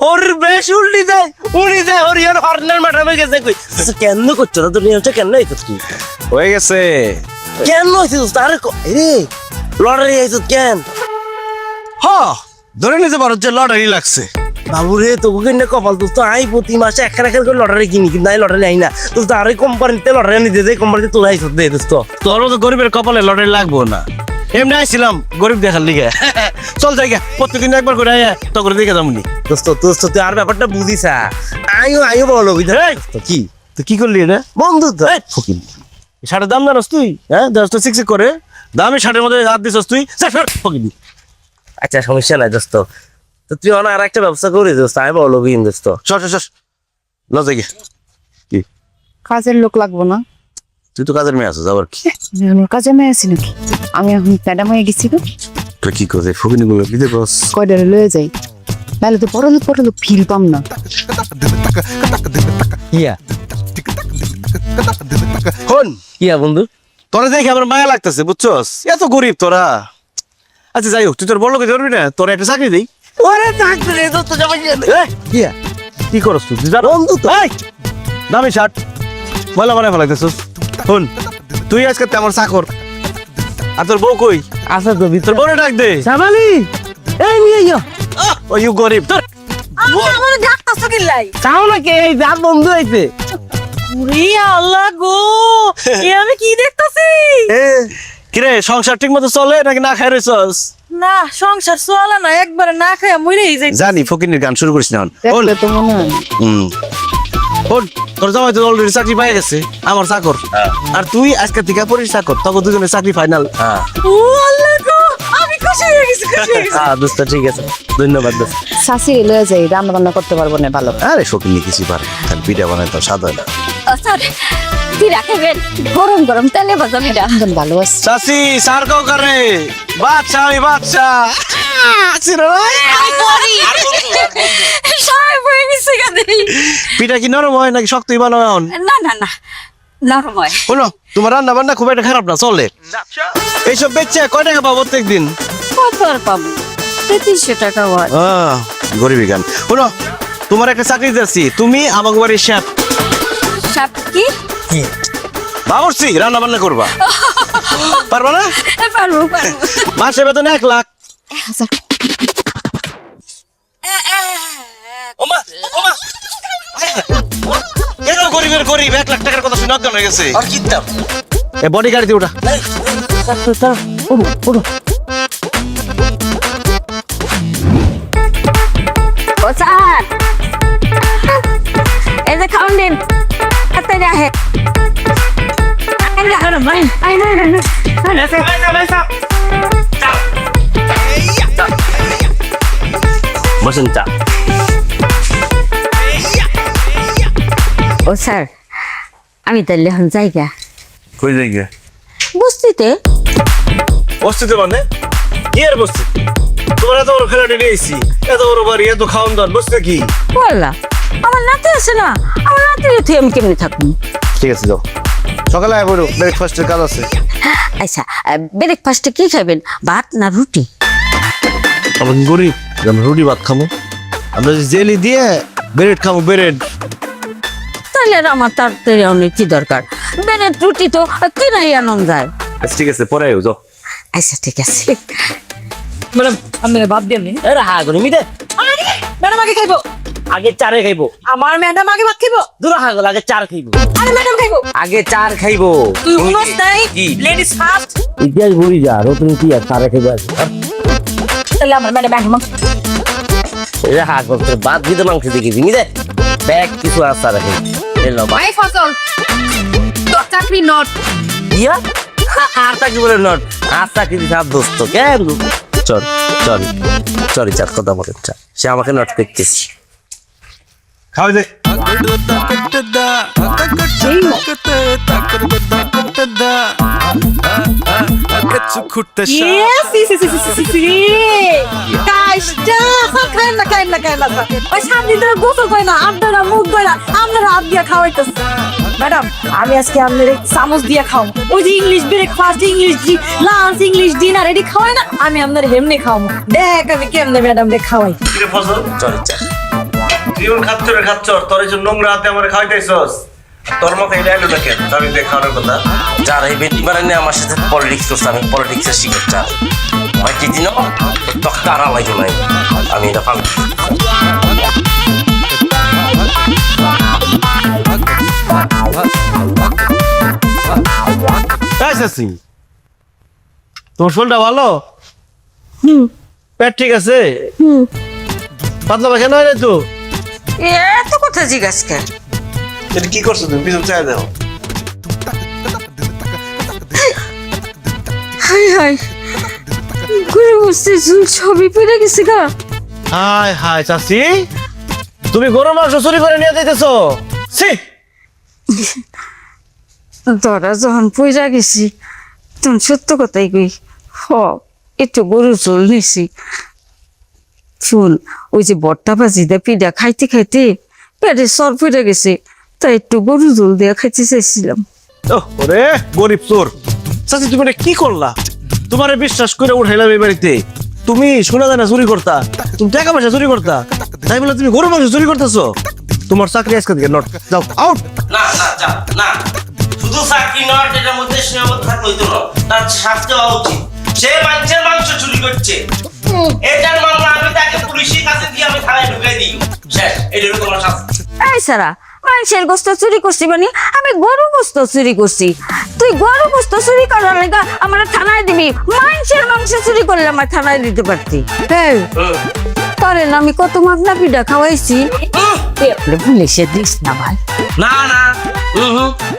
ওর বেশ উল্টি দেয় উনি দেয় ওর ইয়ার হর্নার ম্যাডামে গেছে কই কেন করছো না তুমি হচ্ছে কেন হইতো তুই হয়ে গেছে কেন হইছিস তার রে লটারি হইছিস কেন হ ধরে নিতে পারো যে লটারি লাগছে বাবুরে তোকে কিনে কপাল তুই তো আই প্রতি মাসে এক করে লটারি কিনি কিন্তু আই লটারি আই না তুই তো আরে কোম্পানিতে লটারি নিতে দেয় কোম্পানিতে তোর আইছিস দে দোস্ত তোরও তো গরিবের কপালে লটারি লাগবো না এমনি আইছিলাম গরিব দেখার লিগে চল জায়গা প্রত্যেকদিন একবার করে আয় তো করে দেখে যাবনি দোস্ত দোস্ত তুই আর ব্যাপারটা বুঝিস আইও বলো বুঝতে তো কি তুই কি করলি এটা বন্ধু তো ফকির শার্টের দাম জানোস তুই হ্যাঁ দশটা সিক্স করে দামি শার্টের মধ্যে হাত দিছস তুই ফকির আচ্ছা সমস্যা নাই দোস্ত তো তুই অনেক আর একটা ব্যবসা করি দোস্ত আমি বলো বিন দোস্ত সর সর সর লজে গে কি কাজের লোক লাগবো না? তুই তো কাজের মেয়ে আছিস আবার কি আমার কাজে মেয়ে আছি নাকি? আমি এখন ম্যাডাম হয়ে গেছি তো তুই কি করছিস ফকির গুলো কি দেখস কয়টারে লয়ে যাই, নাহলে তো পড়ালো ফিল পাম না। কিয়া হন কিয়া বন্ধু তোরা দেখে আমার মায়া লাগতেছে বুঝছস এত গরিব তোরা আচ্ছা যাই হোক তুই তোর বড় লোকে ধরবি না তোর একটা চাকরি দেই ওরে থাকবে রে দোস্ত যাবে কিয়া কি করস তুই তুই জানো বন্ধু তো এই দামি শার্ট বলা বানায় ফেলাইতেছস হন তুই আজকে তেমন চাকর আর তোর বউ কই আচ্ছা তো ভিতর তোর বউরে ডাক দে সামালি এই নিয়ে যাও ও ইউ গরিব তোর আমার ডাক্তার সকিল লাই চাও নাকি এই যা বন্ধু হইছে আল্লাহ গো, এ আমি কি দেখতাছি? কিরে সংসার ঠিক মতো চলে নাকি না খাই রইছস? না, সংসার চলে না, একবারে না খাইয়া মরেই যাই। জানি ফকিনের গান শুরু করিস না এখন। দেখলে তো মনে হয়। ওর তোর জামাই তো অলরেডি চাকরি পেয়ে গেছে আমার চাকর, আর তুই আজকে থেকে পড়িস চাকর, তখন দুজনের চাকরি ফাইনাল। ও আল্লাহ গো, আমি খুশি হয়ে গেছি, খুশি হয়ে গেছি। দোস্ত ঠিক আছে, ধন্যবাদ দোস্ত। শাশি লয়ে যাই, রান্না বান্না করতে পারবো না ভালো। আরে ফকিনি কিছু পারে, খালি পিঠা বানাই তো স্বাদ হয় না। স্যার কি রাখবেন? গরম গরম তেলে ভাজা পিঠা ভালো আছে। চাচি সার কাউ করে বাচ্চা, আমি বাচ্চা পিঠা কি নরম হয় নাকি শক্তই বানাও এখন? না না না, নরম হয়। শোনো, তোমার রান্না বান্না খুব একটা খারাপ না, চলে। এইসব বেচছে কয় টাকা পাবো প্রত্যেক দিন? কত আর পাবো? 300 টাকা হয়। গরিবি গান। শোনো, তোমার একটা চাকরি দিচ্ছি, তুমি আমাকে বাড়ির শেফ। সাপ কি? বাবুর্চি রান্না বান্না করবা, পারবা না? পারবো পারবো। মাসে বেতন 1 লাখ। ওমা ওমা, কেন গরিবের গরিব 1 লাখ টাকার কথা শুনে অজ্ঞান হয়ে গেছে। আর কিতাম এ বডি গাড়িতে ওঠা। ও স্যার, এই যে খাওন দিন, এত রাহে। বসেন চা। ও স্যার, আমি তাহলে এখন জায়গা কই যাইগে? বুঝতে বস্তিতে মানে কি আর বস্তি? তোমার এত বড় খেলাটি নিয়েছি, এত বড় বাড়ি, এত খাওয়ান দান, বসতে কি? বললা আমার নাতি আছে না, আমার নাতির থেকে আমি কেমনি থাকবো? ঠিক আছে, যাও সকালে আয় বড়, ব্রেকফাস্টের কাজ আছে। আচ্ছা, ব্রেকফাস্টে কি খাবেন, ভাত না রুটি? আমরা গরিব, আমরা রুটি ভাত খাবো। আমরা জেলি দিয়ে ব্রেড খাবো, ব্রেড। তাহলে আর আমার তাড়াতাড়ি অনেক কি দরকার, ব্রেড রুটি তো কিনাই আনন্দ যায়। ঠিক আছে, পরে আয়ো, যাও। আচ্ছা ঠিক আছে। ম্যাডাম, আপনারা ভাত দেননি? এরা হা করে মিটে ম্যাডাম আগে খাইবো। আগে চারে খাইবো। আমার ম্যাডাম আগে ভাত খাইবো। দূর হা গেল, আগে চার খাইবো। আরে ম্যাডাম খাইবো। আগে চার খাইবো। তুই উনস নাই, কি? Ladies first. ইতিহাস ভুলি যা, নতুন ইতিহাস চারে খাইবো। তাহলে আমার ম্যাডাম আগে এরা হা করতে বাদ দিতে মাংস দেখেছি মিটে ব্যাগ কিছু আর চারে খাইবো। এলো ভাই ভাই ফসল তোর চাকরি নট। ইয়া আর চাকরি বলে নট, আর চাকরি দিছে আর দোস্ত কেন? চল চল চল, চার কথা বলে সে আমাকে নট করতেছি। খাওয়া দে। কাজটা খাই না খাই না খাই না। ওই সামনে ধরে গোসল করে না, আপনারা মুখ ধরে আপনারা হাত দিয়ে খাওয়াইতেছে। ম্যাডাম, আমি আজকে আপনার চামচ দিয়ে খাও। ওই যে English breakfast, English lunch, English dinner এটি খাওয়াই না, আমি আপনার হেমনি খাওয়াবো। দেখ আমি কেমনে ম্যাডাম রে খাওয়াই। চল চার জীবন খাচ্ছরে খাচ্ছর, তোর এই যে নোংরা হাতে আমার খাওয়াইতেছস, তোর মাথায় এটা এলো না কেন? আমি দেখ খাওয়ানোর কথা। যার এই বেটি বানানি আমার সাথে পলিটিক্স করছে, আমি পলিটিক্সের শিকার। চার ভাই কি দিন তোকে কারা লাগবে নাই, আমি এটা পাল। তোমার শরীরটা ভালো? পেট ঠিক আছে? পাতলা পায়খানা হয় না তো? এত কথা জিজ্ঞাসা কেন? এটা কি করছো তুমি? পিছন চাই দাও। হাই হাই, ঘুরে বসতে চুল ছবি পড়ে গেছে গা। হাই হাই চাচি, তুমি গরুর মাংস চুরি করে নিয়ে যাইতেছো? ছি! ধরা যখন পইরা গেছি তখন সত্য কথাই কই, একটু গরু চুল নিছি। চুল ওই যে বট্টা ভাজিটা পিঠা খাইতে খাইতে পেটে সর পড়ে গেছে, তাই একটু গরু চুল দিয়ে খাইতে চাইছিলাম। ওরে গরিব চোর! চাচি তুমি এটা কি করলা? তোমারে বিশ্বাস করে উঠাইলাম এই বাড়িতে, তুমি শোনা যায় না চুরি করতা, তুমি টাকা পয়সা চুরি করতা, তাই বলে তুমি গরুর মাংস চুরি করতেছো? তোমার চাকরি আজকে থেকে নট, যাও আউট। না না যা না, শুধু চাকরি নট, এটার মধ্যে সীমাবদ্ধ থাকলে হইতো না, তার শাস্তি হওয়া উচিত। সে মানুষের মাংস চুরি করছে, এটার মামলা আমি তাকে পুলিশের কাছে দিয়ে আমি থানায় ঢুকাই দিই, শেষ। এটারও তোমার শাস্তি। এই সারা মানুষের গোস্ত চুরি করছি মানে আমি গরু গোস্ত চুরি করছি। তুই গরু গোস্ত চুরি করার লেগা আমার থানায় দিবি, মানুষের মাংস চুরি করলে আমার থানায় দিতে পারতি। তোরে না আমি কত মাগনা পিঠা খাওয়াইছি, পুলিশে দিস না ভাই। না না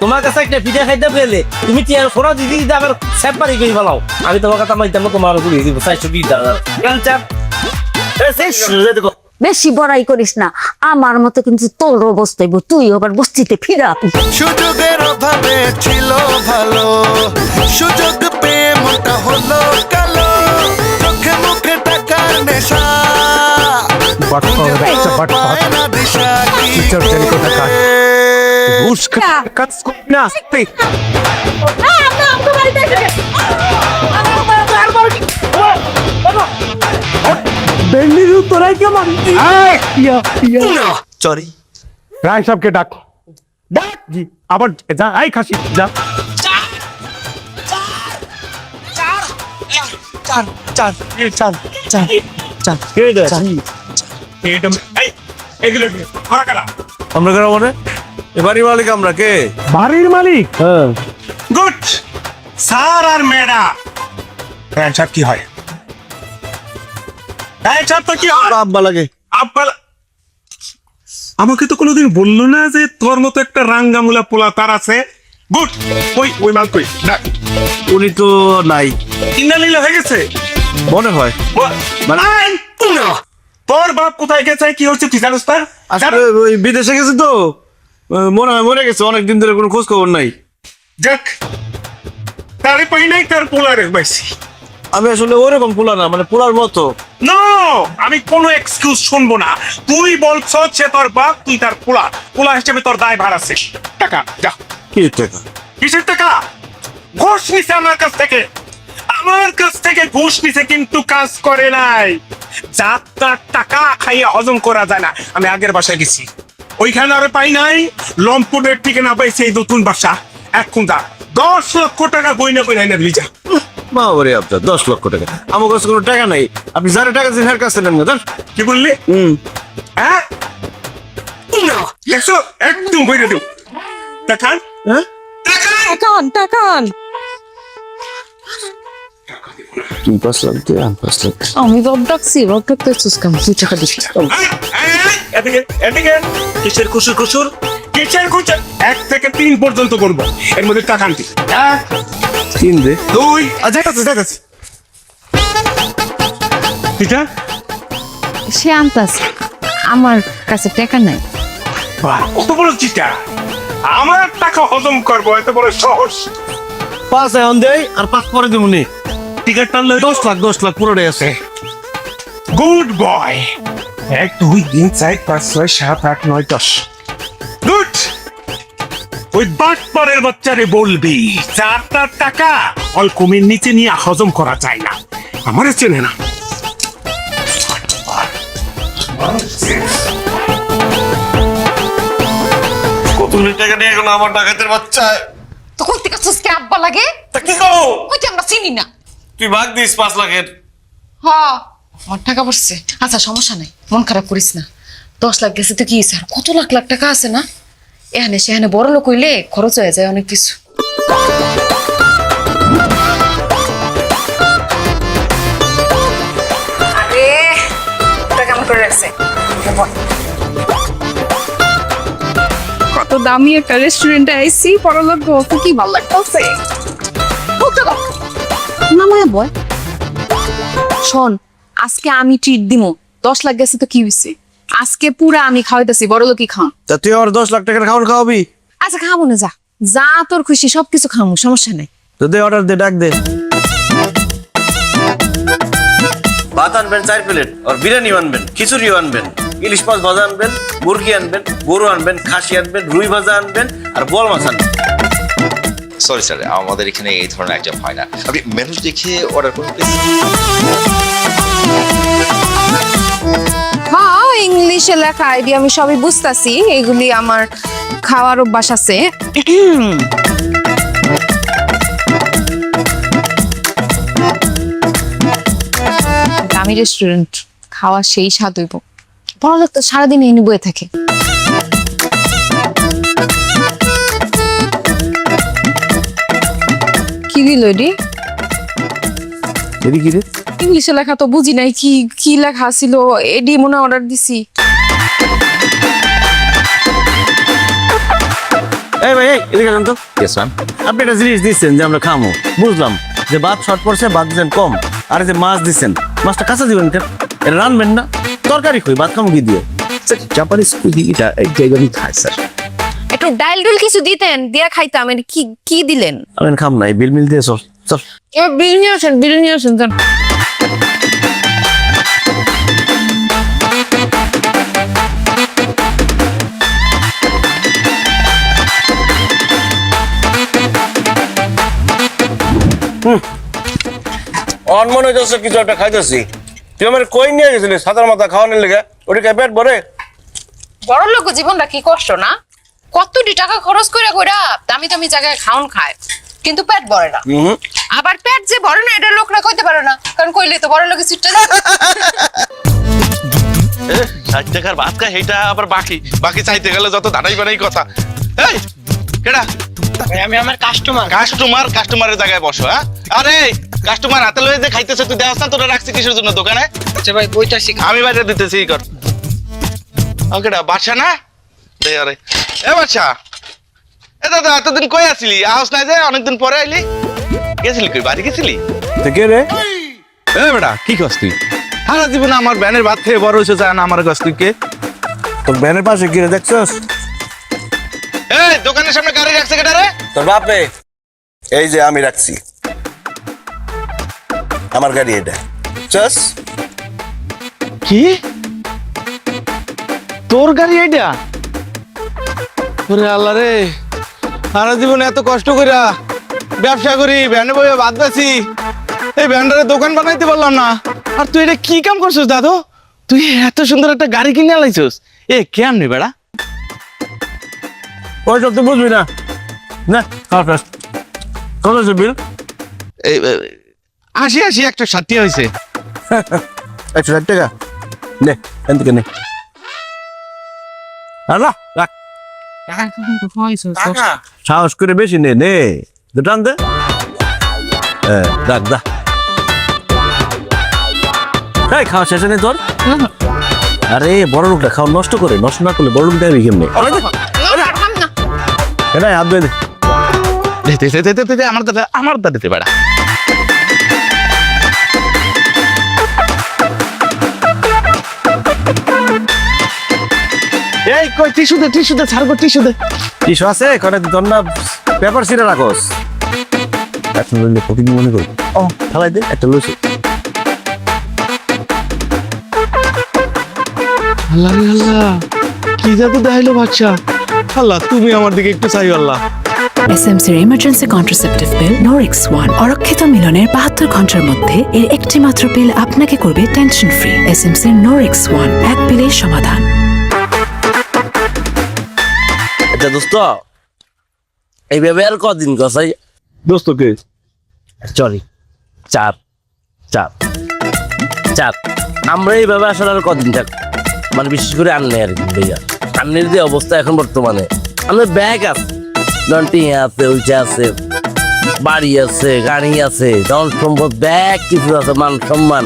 তোমার কাছে একটা পিঠা খাইতে পেলে তুমি কি আর ফোনা দিদি দিদি আবার স্যাপ পারি কই ফেলাও। আমি তোমার কথা মাইতাম না, তোমার ঘুরিয়ে দিব 420 টাকা চাপ। দেখো বেশি বড়াই করিস না, আমার মতো কিন্তু তোর অবস্থা হইব, তুই আবার বস্তিতে ফিরা। সুযোগের অভাবে ছিল ভালো, সুযোগ পেয়ে মোটা হলো কালো, চোখে মুখে টাকার নেশা, পায় না দিশা কি না সরি রায় সাহেবকে ডাক। জি আবার যা, আই খাসি যা। আমরা কেন মানে এবারই মালিক আমরা কে? বাড়ির মালিক? গুড স্যার আর ম্যাডাম। রায় সাহেব কি হয়? রায় সাহেব তো কি হয়? আব্বা লাগে। আব্বা আমাকে তো কোনোদিন বললো না যে তোর মতো একটা রাঙ্গামুলা পোলা তার আছে। গুড ওই মাল কই ডাক। উনি তো নাই, ইন্নালিল্লাহ হয়ে গেছে মনে হয়। মানে তোর বাপ কোথায় গেছে, কি হচ্ছে তুই জানিস না? আসলে ওই বিদেশে গেছে তো, মনে হয় মরে গেছে, অনেকদিন ধরে কোনো খোঁজ খবর নাই। যাক তারে পাই নাই, তার পোলারে পাইছি। আমি আসলে ওরকম পোলা না, মানে পোলার মতো। নো আমি কোনো এক্সকিউজ শুনবো না। তুই বলছ সে তোর বাপ, তুই তার পোলা, পোলা হিসেবে তোর দায় ভার আছে। টাকা যা। কি টাকা? কিসের টাকা? ঘুষ নিছে আমার কাছ থেকে, আমার কাছ থেকে ঘুষ নিছে, কিন্তু কাজ করে নাই। যার তার টাকা খাইয়ে হজম করা যায় না। আমি আগের বাসায় গেছি, ওইখানে আর পাই নাই, লম্পুরের ঠিকানা পাইছি এই নতুন বাসা। এখন যা 10 লক্ষ টাকা গয়না কইনা এনে দিলি যা। বাবারে আপনার 10 লক্ষ টাকা, আমার কাছে কোনো টাকা নাই। আপনি যারা টাকা দিন এর কাছে নেন না। কি বললি? হ্যাঁ দেখছো, একদম বইরে দেব। টাকা হ্যাঁ টাকান তুই 5 লাখ দে, আমি 5 লাখ। আমি বাপ ডাকছি, বাপ ডাকতেছিস কেন? তুই টাকা দিস। এদিকে এদিকে। কিসের কুসুর কুসুর? কিসের কুসুর? 1 থেকে 3 পর্যন্ত করবো, এর মধ্যে টাকা আনতি। 3 দে। 2 যাইতাছে এটা সে আনতাছে, আমার কাছে টাকা নাই। কত বড় চিটা, আমার টাকা হজম করবো এত বড় সাহস? 5 এখন দেই আর 5 পরে দেবো নি। টিকিট টানলে 10 লাখ পুরোটাই আছে। Good boy. 1 2 3 4 5 6 7 8 9 10। গুড। ওই বাটপারের বাচ্চারে বলবি 4 টাকা অল্পমের নিচে নিয়ে হজম করা যায় না। আমারে চেনে না। কতগুলো টাকা নিয়ে গেল আমার ডাকাতের বাচ্চা। তো কই থেকে সুস্কে আব্বা লাগে? তা কি করো? ওই যে আমরা চিনি না। তুই ভাগ দিস 5 লাখের। হ্যাঁ আমার টাকা পড়ছে। আচ্ছা সমস্যা নাই, মন খারাপ করিস না। 10 লাখ গেছে তো কি স্যার, কত লাখ লাখ টাকা আছে না? এখানে সেখানে বড় লোক হইলে খরচ হয়ে যায় অনেক কিছু। আরে টাকা আমার করে রাখছে। কত দামি একটা রেস্টুরেন্টে আইছি, পরলোক গল্প কি ভালো লাগতেছে। না মায়া বয়, শোন আজকে আমি ট্রিট দিমু। 10 লাখ গেছে তো কি হইছে, আজকে পুরা আমি খাওয়াইতেছি, বড় লোকই খাও। তা তুই আমার 10 লাখ টাকার খাওয়ান খাওয়াবি? আচ্ছা খাবো না, যা যা তোর খুশি, সবকিছু খামু, সমস্যা নাই। তো দে অর্ডার দে, ডাক দে। ভাত আনবেন 4 প্লেট, আর বিরিয়ানি আনবেন, খিচুড়িও আনবেন, ইলিশ মাছ ভাজা আনবেন, মুরগি আনবেন, গরু আনবেন, খাসি আনবেন, রুই ভাজা আনবেন, আর বোয়াল মাছ আনবেন। সরি স্যার, আমাদের এখানে এই ধরনের আইটেম হয় না। আপনি মেনু দেখে অর্ডার করুন প্লিজ। হ্যাঁ ইংলিশে লেখা আইডি আমি সবই বুঝতাছি, এগুলি আমার খাওয়ার অভ্যাস আছে। দামি রেস্টুরেন্ট, খাওয়া সেই স্বাদ হইব। বড় লোক তো সারাদিন এনে বয়ে থাকে। দিল এডি? এদি কি রে? ইংলিশে লেখা তো বুঝি নাই, কি কি লেখা ছিল? এডি মনে অর্ডার দিছি। এই ভাই, এই এদিকে আসেন তো। Yes ma'am. আপনি একটা জিনিস দিচ্ছেন যে আমরা খামো, বুঝলাম যে ভাত শর্ট পড়ছে, ভাত দিচ্ছেন কম, আর এই যে মাছ দিচ্ছেন, মাছটা কাঁচা দিবেন কেন? এটা রানবেন না? তরকারি কই, ভাত খামো কি দিয়ে? জাপানিজ কুজিনটা এই জায়গায় খায় স্যার। একটু ডাল ডুল কিছু দিতেন, দিয়া খাইতাম। এটা কি কি দিলেন? আমি খাম নাই, বিল মিল দিয়ে চল চল। বিল নিয়ে আসেন যান। মনে হচ্ছে কিছু একটা খাইতেছি। তুই আমার কই নিয়ে গেছিলি সাদার মাথা খাওয়ানোর লেগে? ওটা কে পেট ভরে? বড় লোক জীবনটা কি কষ্ট না? কতটি টাকা খরচ করে কইরা দামি দামি জায়গায় খাওন খায়, কিন্তু পেট ভরে না। আবার পেট যে ভরে না এটা লোকরা কইতে পারে না, কারণ কইলে তো বড় লোকের সিটটা যায়। 60 টাকার ভাত খায়, এটা আবার বাকি চাইতে গেলে যত দাঁড়াই বানাই কথা। এই কেডা? আমি আমার কাস্টমার। কাস্টমারের জায়গায় বসো। হ্যাঁ, আরে কাস্টমার হাতে লয়ে যে খাইতেছে, তুই দেখাস না তোরা রাখছি কিসের জন্য দোকানে? আচ্ছা ভাই, বইতাছি। আমি বাইরে দিতেছি, ই কর। ওকেডা বাদশা না? দে আরে এ বাদশা, এ দাদা এতদিন কই আছিলি? আহস নাই যে, অনেকদিন পরে আইলি। গেছিলি কই? বাড়ি গেছিলি? তো কে রে? এ বেটা কি কস তুই? সারা জীবন আমার ব্যানের ভাত খেয়ে বড় হয়েছে, যায় না আমার কাছ তুই কে? তোর ব্যানের পাশে কি রে দেখছস? এই দোকানের সামনে গাড়ি রাখছে কেডা রে? তোর বাপে। এই যে আমি রাখছি, আমার গাড়ি এটা। চস কি তোর গাড়ি এইটা? ওরে আল্লাহ রে, সারা জীবন এত কষ্ট কইরা ব্যবসা করি, ভ্যানে বইয়ে ভাত বেচি, এই ভ্যানটারে দোকান বানাইতে পারলাম না, আর তুই এটা কি কাম করছিস দাদু? তুই এত সুন্দর একটা গাড়ি কিনে আলাইছিস, এ কেমনে বেড়া? ওই সব তুই বুঝবি না। না খাওয়া ফার্স্ট। কত হয়েছে বিল? 80 160 হয়েছে। 160 টাকা নে, এখান থেকে নে। আর রাখ রাখ, সাহস করে বেশি নে নে, টান দে। রাখ দা। এই খাওয়া শেষে নেই তোর? আরে বড় লোকটা খাওয়া নষ্ট করে, নষ্ট না করলে বড় লোক দেবে কেমনে? এটা হাত ধুয়ে দে। আমার দাদিতে বেড়া। এই কই টিস্যু দে ছাড়বো, টিস্যু দে। টিস্যু আছে? করে তোর না পেপার ছিঁড়ে রাখোস। একটা লইলে কঠিন মনে করি। ও থালাই দে, একটা লইছি। আল্লাহ রে আল্লাহ, কি জাদু দেখাইলো বাচ্চা। আল্লাহ তুমি আমার দিকে একটু চাই আল্লাহ। এসএমসির ইমার্জেন্সি কন্ট্রাসেপটিভ পিল নরিক্স 1 অরক্ষিত মিলনের 72 ঘন্টার মধ্যে এর একটি মাত্র পিল আপনাকে করবে টেনশন ফ্রি। এসএমসির নরিক্স 1 এক পিলের সমাধান। আচ্ছা দোস্ত, এইভাবে আর কদিন গসাই? দোস্ত কে? সরি, চাপ চাপ চাপ। আমরা এইভাবে আসলে আর কদিন থাক, মানে বিশেষ করে আনলে আর কি ভাইয়া। আন্নের যে অবস্থা এখন বর্তমানে, আমাদের ব্যাগ আছে, নন্টি আছে, ওইটা আছে, বাড়ি আছে, গাড়ি আছে, ধন সম্পদ, ব্যাগ কিছু আছে, মান সম্মান।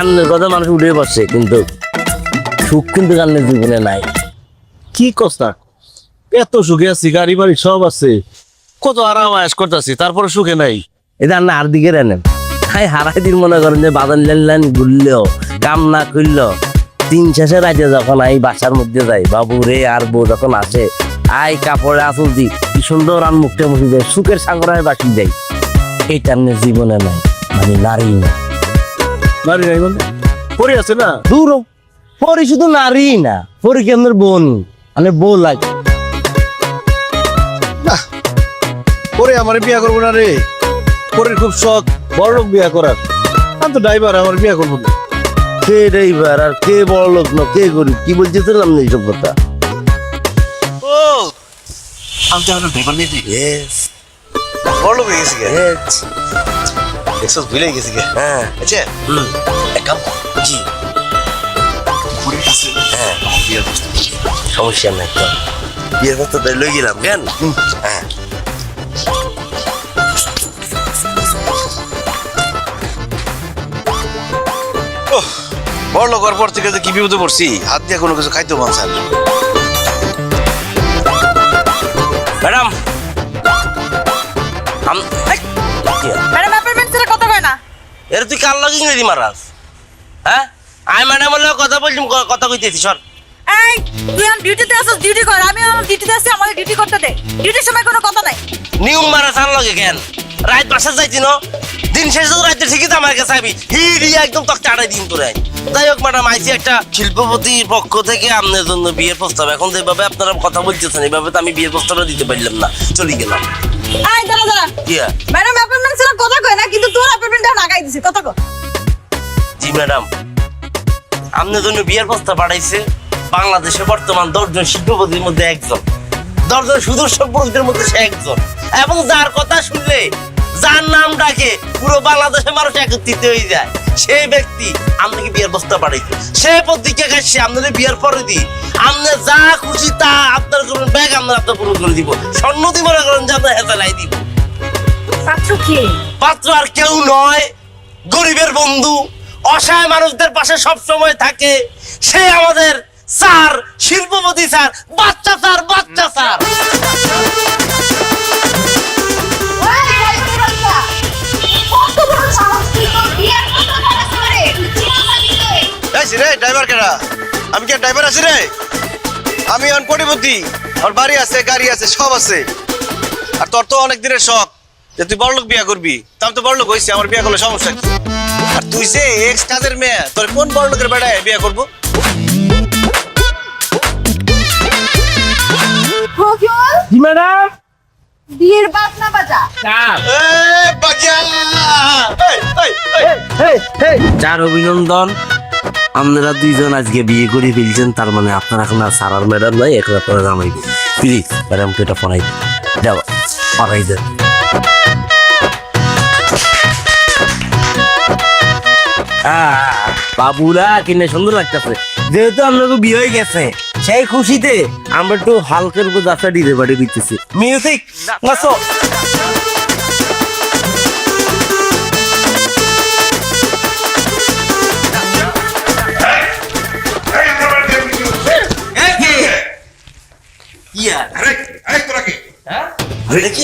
আন্নের কথা মানুষ উঠে বসছে, কিন্তু সুখ কিন্তু আন্নের জীবনে নাই। কি কষ্ট? এত সুখে আছি, গাড়ি বাড়ি সব আছে, কত আরাম আয়াস করতেছি, তারপরে সুখে নাই। এটা আন্না আর দিকে নেন। হাই হারাই দিন মনে করেন যে বাদান লেন লেন ঘুরলেও কাম না করলেও দিন শেষে রাতে যখন এই বাসার মধ্যে যাই, বাবু রে আর বউ যখন আসে, আই কাপড়ে আসল দি কি সুন্দর আর মুখটা মুখে যায়, সুখের সাগরায় বাসি যাই। এইটা আন্নের জীবনে নাই, মানে নারী না। নারী নাই মানে পরি আছে না? দূর পরি শুধু নারী না, পরি কি আমাদের বোন, মানে বউ লাগে। পরে আমার বিয়া করবো না রে। পরের খুব শখ বড় লোক বিয়া করার। আমি তো ড্রাইভার, আমার বিয়া করবো না। কে ড্রাইভার আর কে বড় লোক না, কে গরিব, কি বলছিলাম না এইসব কথা। ও আমি তো এখন ড্রাইভার নিয়েছি। বড় লোক হয়ে গেছি গে। দেখছস ভুলে গেছি গে। হ্যাঁ আচ্ছা এক কাম কি পরের কাছে হ্যাঁ বিয়ার প্রস্তুতি। সমস্যা নাই তো, বিয়ের কথা তাই লই গেলাম কেন? হ্যাঁ বড় লোক হওয়ার পর থেকে যে কি বিপদে পড়ছি, হাত দিয়ে কোনো কিছু খাইতে মন চায় না। ম্যাডাম ম্যাডাম অ্যাপয়েন্টমেন্ট ছেড়ে কথা কয় না। এর তুই কার লগে ইংরেজি মারাস? হ্যাঁ আমি ম্যাডাম বলে কথা বলছি, কথা কইতেছি সর। এই তুই আমার ডিউটিতে আসছিস, ডিউটি কর। আমি আমার ডিউটিতে আসছি, আমাকে ডিউটি করতে দে। ডিউটির সময় কোনো কথা নাই। নিয়ম মারা সার লগে কেন? রাত বাসা যাইছি ন, দিন শেষে তো রাতে ঠিকই তো আমার কাছে আবি হিড়ি একদম তোকে চাড়াই দিন তোরে। যাই হোক ম্যাডাম, আইসি একটা শিল্পপতির পক্ষ থেকে আপনার জন্য বিয়ের প্রস্তাব। এখন যেভাবে আপনারা কথা বলতেছেন এইভাবে তো আমি বিয়ের প্রস্তাবটা দিতে পারলাম না, চলে গেলাম। এই দাঁড়া দাঁড়া, ম্যাডাম অ্যাপয়েন্টমেন্ট ছেড়ে কথা কয় না, কিন্তু তোর অ্যাপয়েন্টমেন্টটা লাগাই দিছি, কথা কর। জি ম্যাডাম, আপনার জন্য বিয়ের প্রস্তাব পাঠাইছে বাংলাদেশে বর্তমান 10 জন শিল্পপতির মধ্যে একজন, 10 জন সুদর্শন পুরুষদের মধ্যে সে একজন, এবং যার কথা শুনলে যার নাম ডাকে পুরো বাংলাদেশের মানুষ একত্রিত হয়ে যায়, সেই ব্যক্তি আপনাকে বিয়ের প্রস্তাব পাঠাইছে। সে প্রতিজ্ঞা খাচ্ছে আপনাদের বিয়ের পরে দিই আপনি যা খুশি তা আপনার করবেন, ব্যাগ আমরা আপনার পূরণ করে দিব, স্বর্ণতি মনে করেন যে আপনার হেতালাই দিব। পাত্র কি? পাত্র আর কেউ নয়, গরিবের বন্ধু, অসহায় মানুষদের পাশে সব সময় থাকে, সে আমাদের স্যার, শিল্পপতি স্যার, বাচ্চা স্যার, বাচ্চা স্যার। রে ড্রাইভার কেনা, আমি কি ড্রাইভার আছি রে? আমি এখন কোটিপতি, আমার বাড়ি আছে, গাড়ি আছে, সব আছে। আর তোর তো অনেক দিনের শখ যে তুই বড়লোক বিয়া করবি, তা আমি তো বড়লোক হয়েছি, আমার বিয়া করলে সমস্যা কি? আর তুই যে এক্স কাজের মেয়ে, তোর কোন বড়লোকের বেড়ায় বিয়া করবো? জি ম্যাডাম। বিয়ের বাজনা বাজা। যার অভিনন্দন, আপনারা দুইজন আজকে বিয়ে করে ফেলছেন, তার মানে আপনারা এখন আর সারার ম্যাডাম নাই, এখন আপনারা জামাই। প্লিজ ম্যাডামকে এটা পড়াই দেন, যাও পড়াই দেন। বাবুরা কিনে সুন্দর লাগতেছে, যেহেতু আপনাকে বিয়ে হয়ে গেছে সেই খুশিতে আমরা একটু হালকের উপর যাত্রা দিতে পারি দিতেছি। মিউজিক নাচো।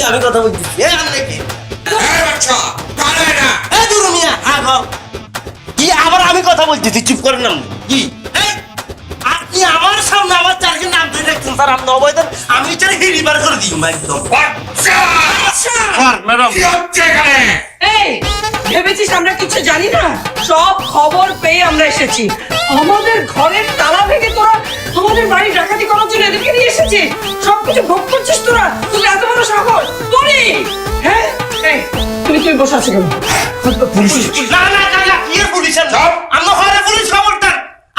আমি কথা বলতেছি কি আবার আমি কথা বলতেছি, চুপ করেন না কি? আপনি আমার সামনে আমার চারকে নাম ধরে রাখছেন স্যার, আপনি অবৈধ, আমি চাই হিরিবার করে দিই একদম। ম্যাডাম এই ভেবেছিস আমরা কিছু জানি না? সব খবর পেয়ে আমরা এসেছি। আমাদের ঘরের তালা ভেঙে তোরা আমাদের বাড়ি ডাকাতি করার জন্য এদেরকে নিয়ে এসেছিস। সবকিছু ভোগ করছিস তোরা, তুমি এত বড় সাহস তোরই? হ্যাঁ এই তুমি বসে আছো কেন? না না না, কি পুলিশের সব আমরা ঘরে পুলিশ খবরদার,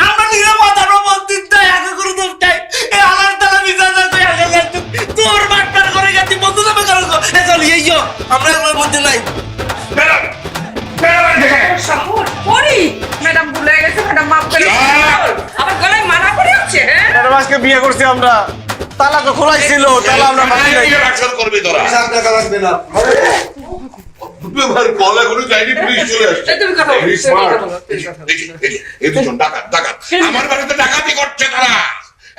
আমরা নিরাপত্তার মন্দির দেয় আগে করে দেয় এই আলার তালা বিজা যায় আগে গেছে তোর বাটপার করে গেছি বন্ধু নামে করো এ চল এইও আমরা এগুলোর মধ্যে নাই। সাহস তোরই? ম্যাডাম ভুলে গেছে, ম্যাডাম মাফ করে আবার গলায় মানা করে আছে। ম্যাডাম আজকে বিয়ে করছি আমরা, তালা তো খোলাই ছিল, তালা আমরা মানি নাই। অ্যাকশন করবি তোরা, টাকা লাগবে না। কল এখনো যায়নি, পুলিশ চলে আসছে। তুমি কথা বলো, এই দুজন ডাকাত ডাকাত আমার বাড়িতে ডাকাতি করছে তারা।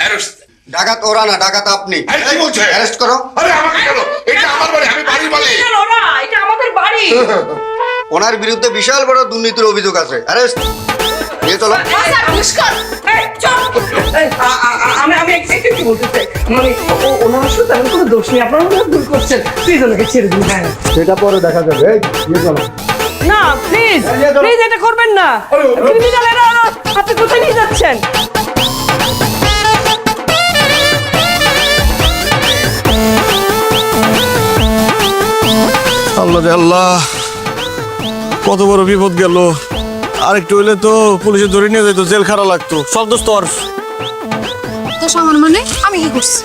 অ্যারেস্ট। ডাকাত ওরা না, ডাকাত আপনি। কি বলছে? অ্যারেস্ট করো। আরে আমাকে কেন? এটা আমার বাড়ি, আমি বাড়ির মালিক। ওরা এটা আমাদের বাড়ি। ওনার বিরুদ্ধে বিশাল বড় দুর্নীতির অভিযোগ আছে। অ্যারেস্ট। নিয়ে চলো। আমি একটু বলতে চাই, মানে ওনার সাথে আমি কোনো দোষ নেই, আপনারা ভুল করছেন, প্লিজ ওনাকে ছেড়ে দিন। হ্যাঁ সেটা পরে দেখা যাবে। নিয়ে চলো। না প্লিজ প্লিজ এটা করবেন না, ক্রিমিনালেরা আপনি কোথায় নিয়ে যাচ্ছেন? আল্লাহ রে আল্লাহ, কত বড় বিপদ গেল। আরেকটু হইলে তো পুলিশে ধরে নিয়ে যেত, জেল খারা লাগতো। সব দোষ তোর। তো সামান মানে আমি কি করছি?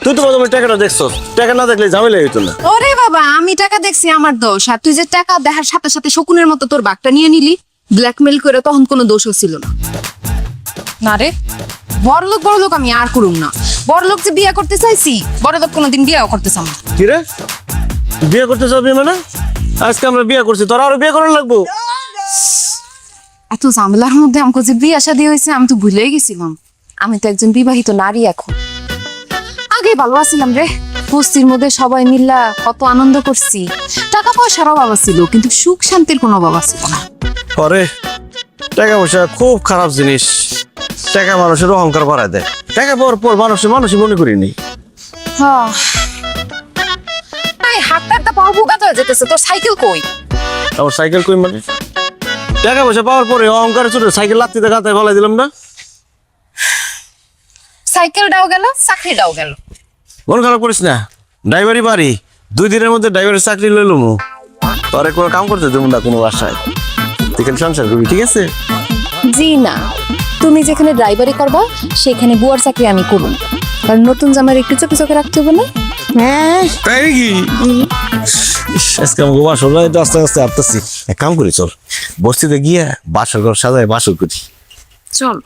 তুই তো প্রথমে টাকাটা দেখছো, টাকা না দেখলে ঝামেলা হইতো না। ওরে বাবা, আমি টাকা দেখছি আমার দোষ, আর তুই যে টাকা দেখার সাথে সাথে শকুনের মতো তোর বাগটা নিয়ে নিলি, ব্ল্যাকমেল করে, তখন কোনো দোষও ছিল না। না রে, বড়লোক আমি আর করুম না। বড়লোক যে বিয়ে করতে চাইছি, বড়লোক কোনোদিন বিয়েও করতে চাম না। কি রে, বিয়ে করতে চাবি মানে? আজকে আমরা বিয়ে করছি, তোরা আরো বিয়ে করার লাগবো? এত ঝামেলার মধ্যে আমাকে যে বিয়ে শাদী হয়েছে আমি তো ভুলেই গেছিলাম। আমি তো একজন বিবাহিত নারী এখন। আগে ভালো আছিলাম রে, বস্তির মধ্যে সবাই মিল্লা কত আনন্দ করছি। টাকা পয়সার অভাব ছিল, কিন্তু সুখ শান্তির কোনো অভাব ছিল না। পরে টাকা পয়সা খুব খারাপ জিনিস। টাকা মানুষের অহংকার বাড়ায় দেয়। টাকা পাওয়ার পর মানুষই মনে করিনি। হ্যাঁ, এই হাতটা একটা পাও বুগাতে হয়ে যেতেছে। তোর সাইকেল কই? আমার সাইকেল কই মানে? টাকা পয়সা পাওয়ার পরে অহংকারে চলে সাইকেল লাত্তিতে গাতায় ফলাই দিলাম না। সাইকেলটাও গেল, চাকরিটাও গেল। মন খারাপ করিস না, ড্রাইভারি বাড়ি 2 দিনের মধ্যে ড্রাইভারের চাকরি লইলাম। পরে কোনো কাম করতে দেবো না কোনো বাসায়, তুই খালি সংসার করবি, ঠিক আছে? জি না, তুমি যেখানে ড্রাইভারি করবা সেখানে বুয়ার চাকরি আমি করব, কারণ নতুন জামার একটু চোখে চোখে রাখতে হবে না। হ্যাঁ, তাই নাকি? আজকে আমাকে বাসর আস্তে আস্তে আপতেছি। এক কাম করি, চল বস্তিতে গিয়া বাসর ঘর সাজায় বাসর করি। চল।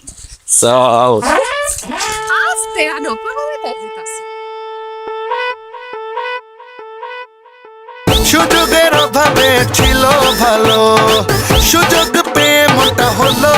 চল। আস্তে আনো, পাগল হয়ে যাইতাছি। সুযোগের অভাবে ছিল ভালো, সুযোগ পেয়ে মনটা হলো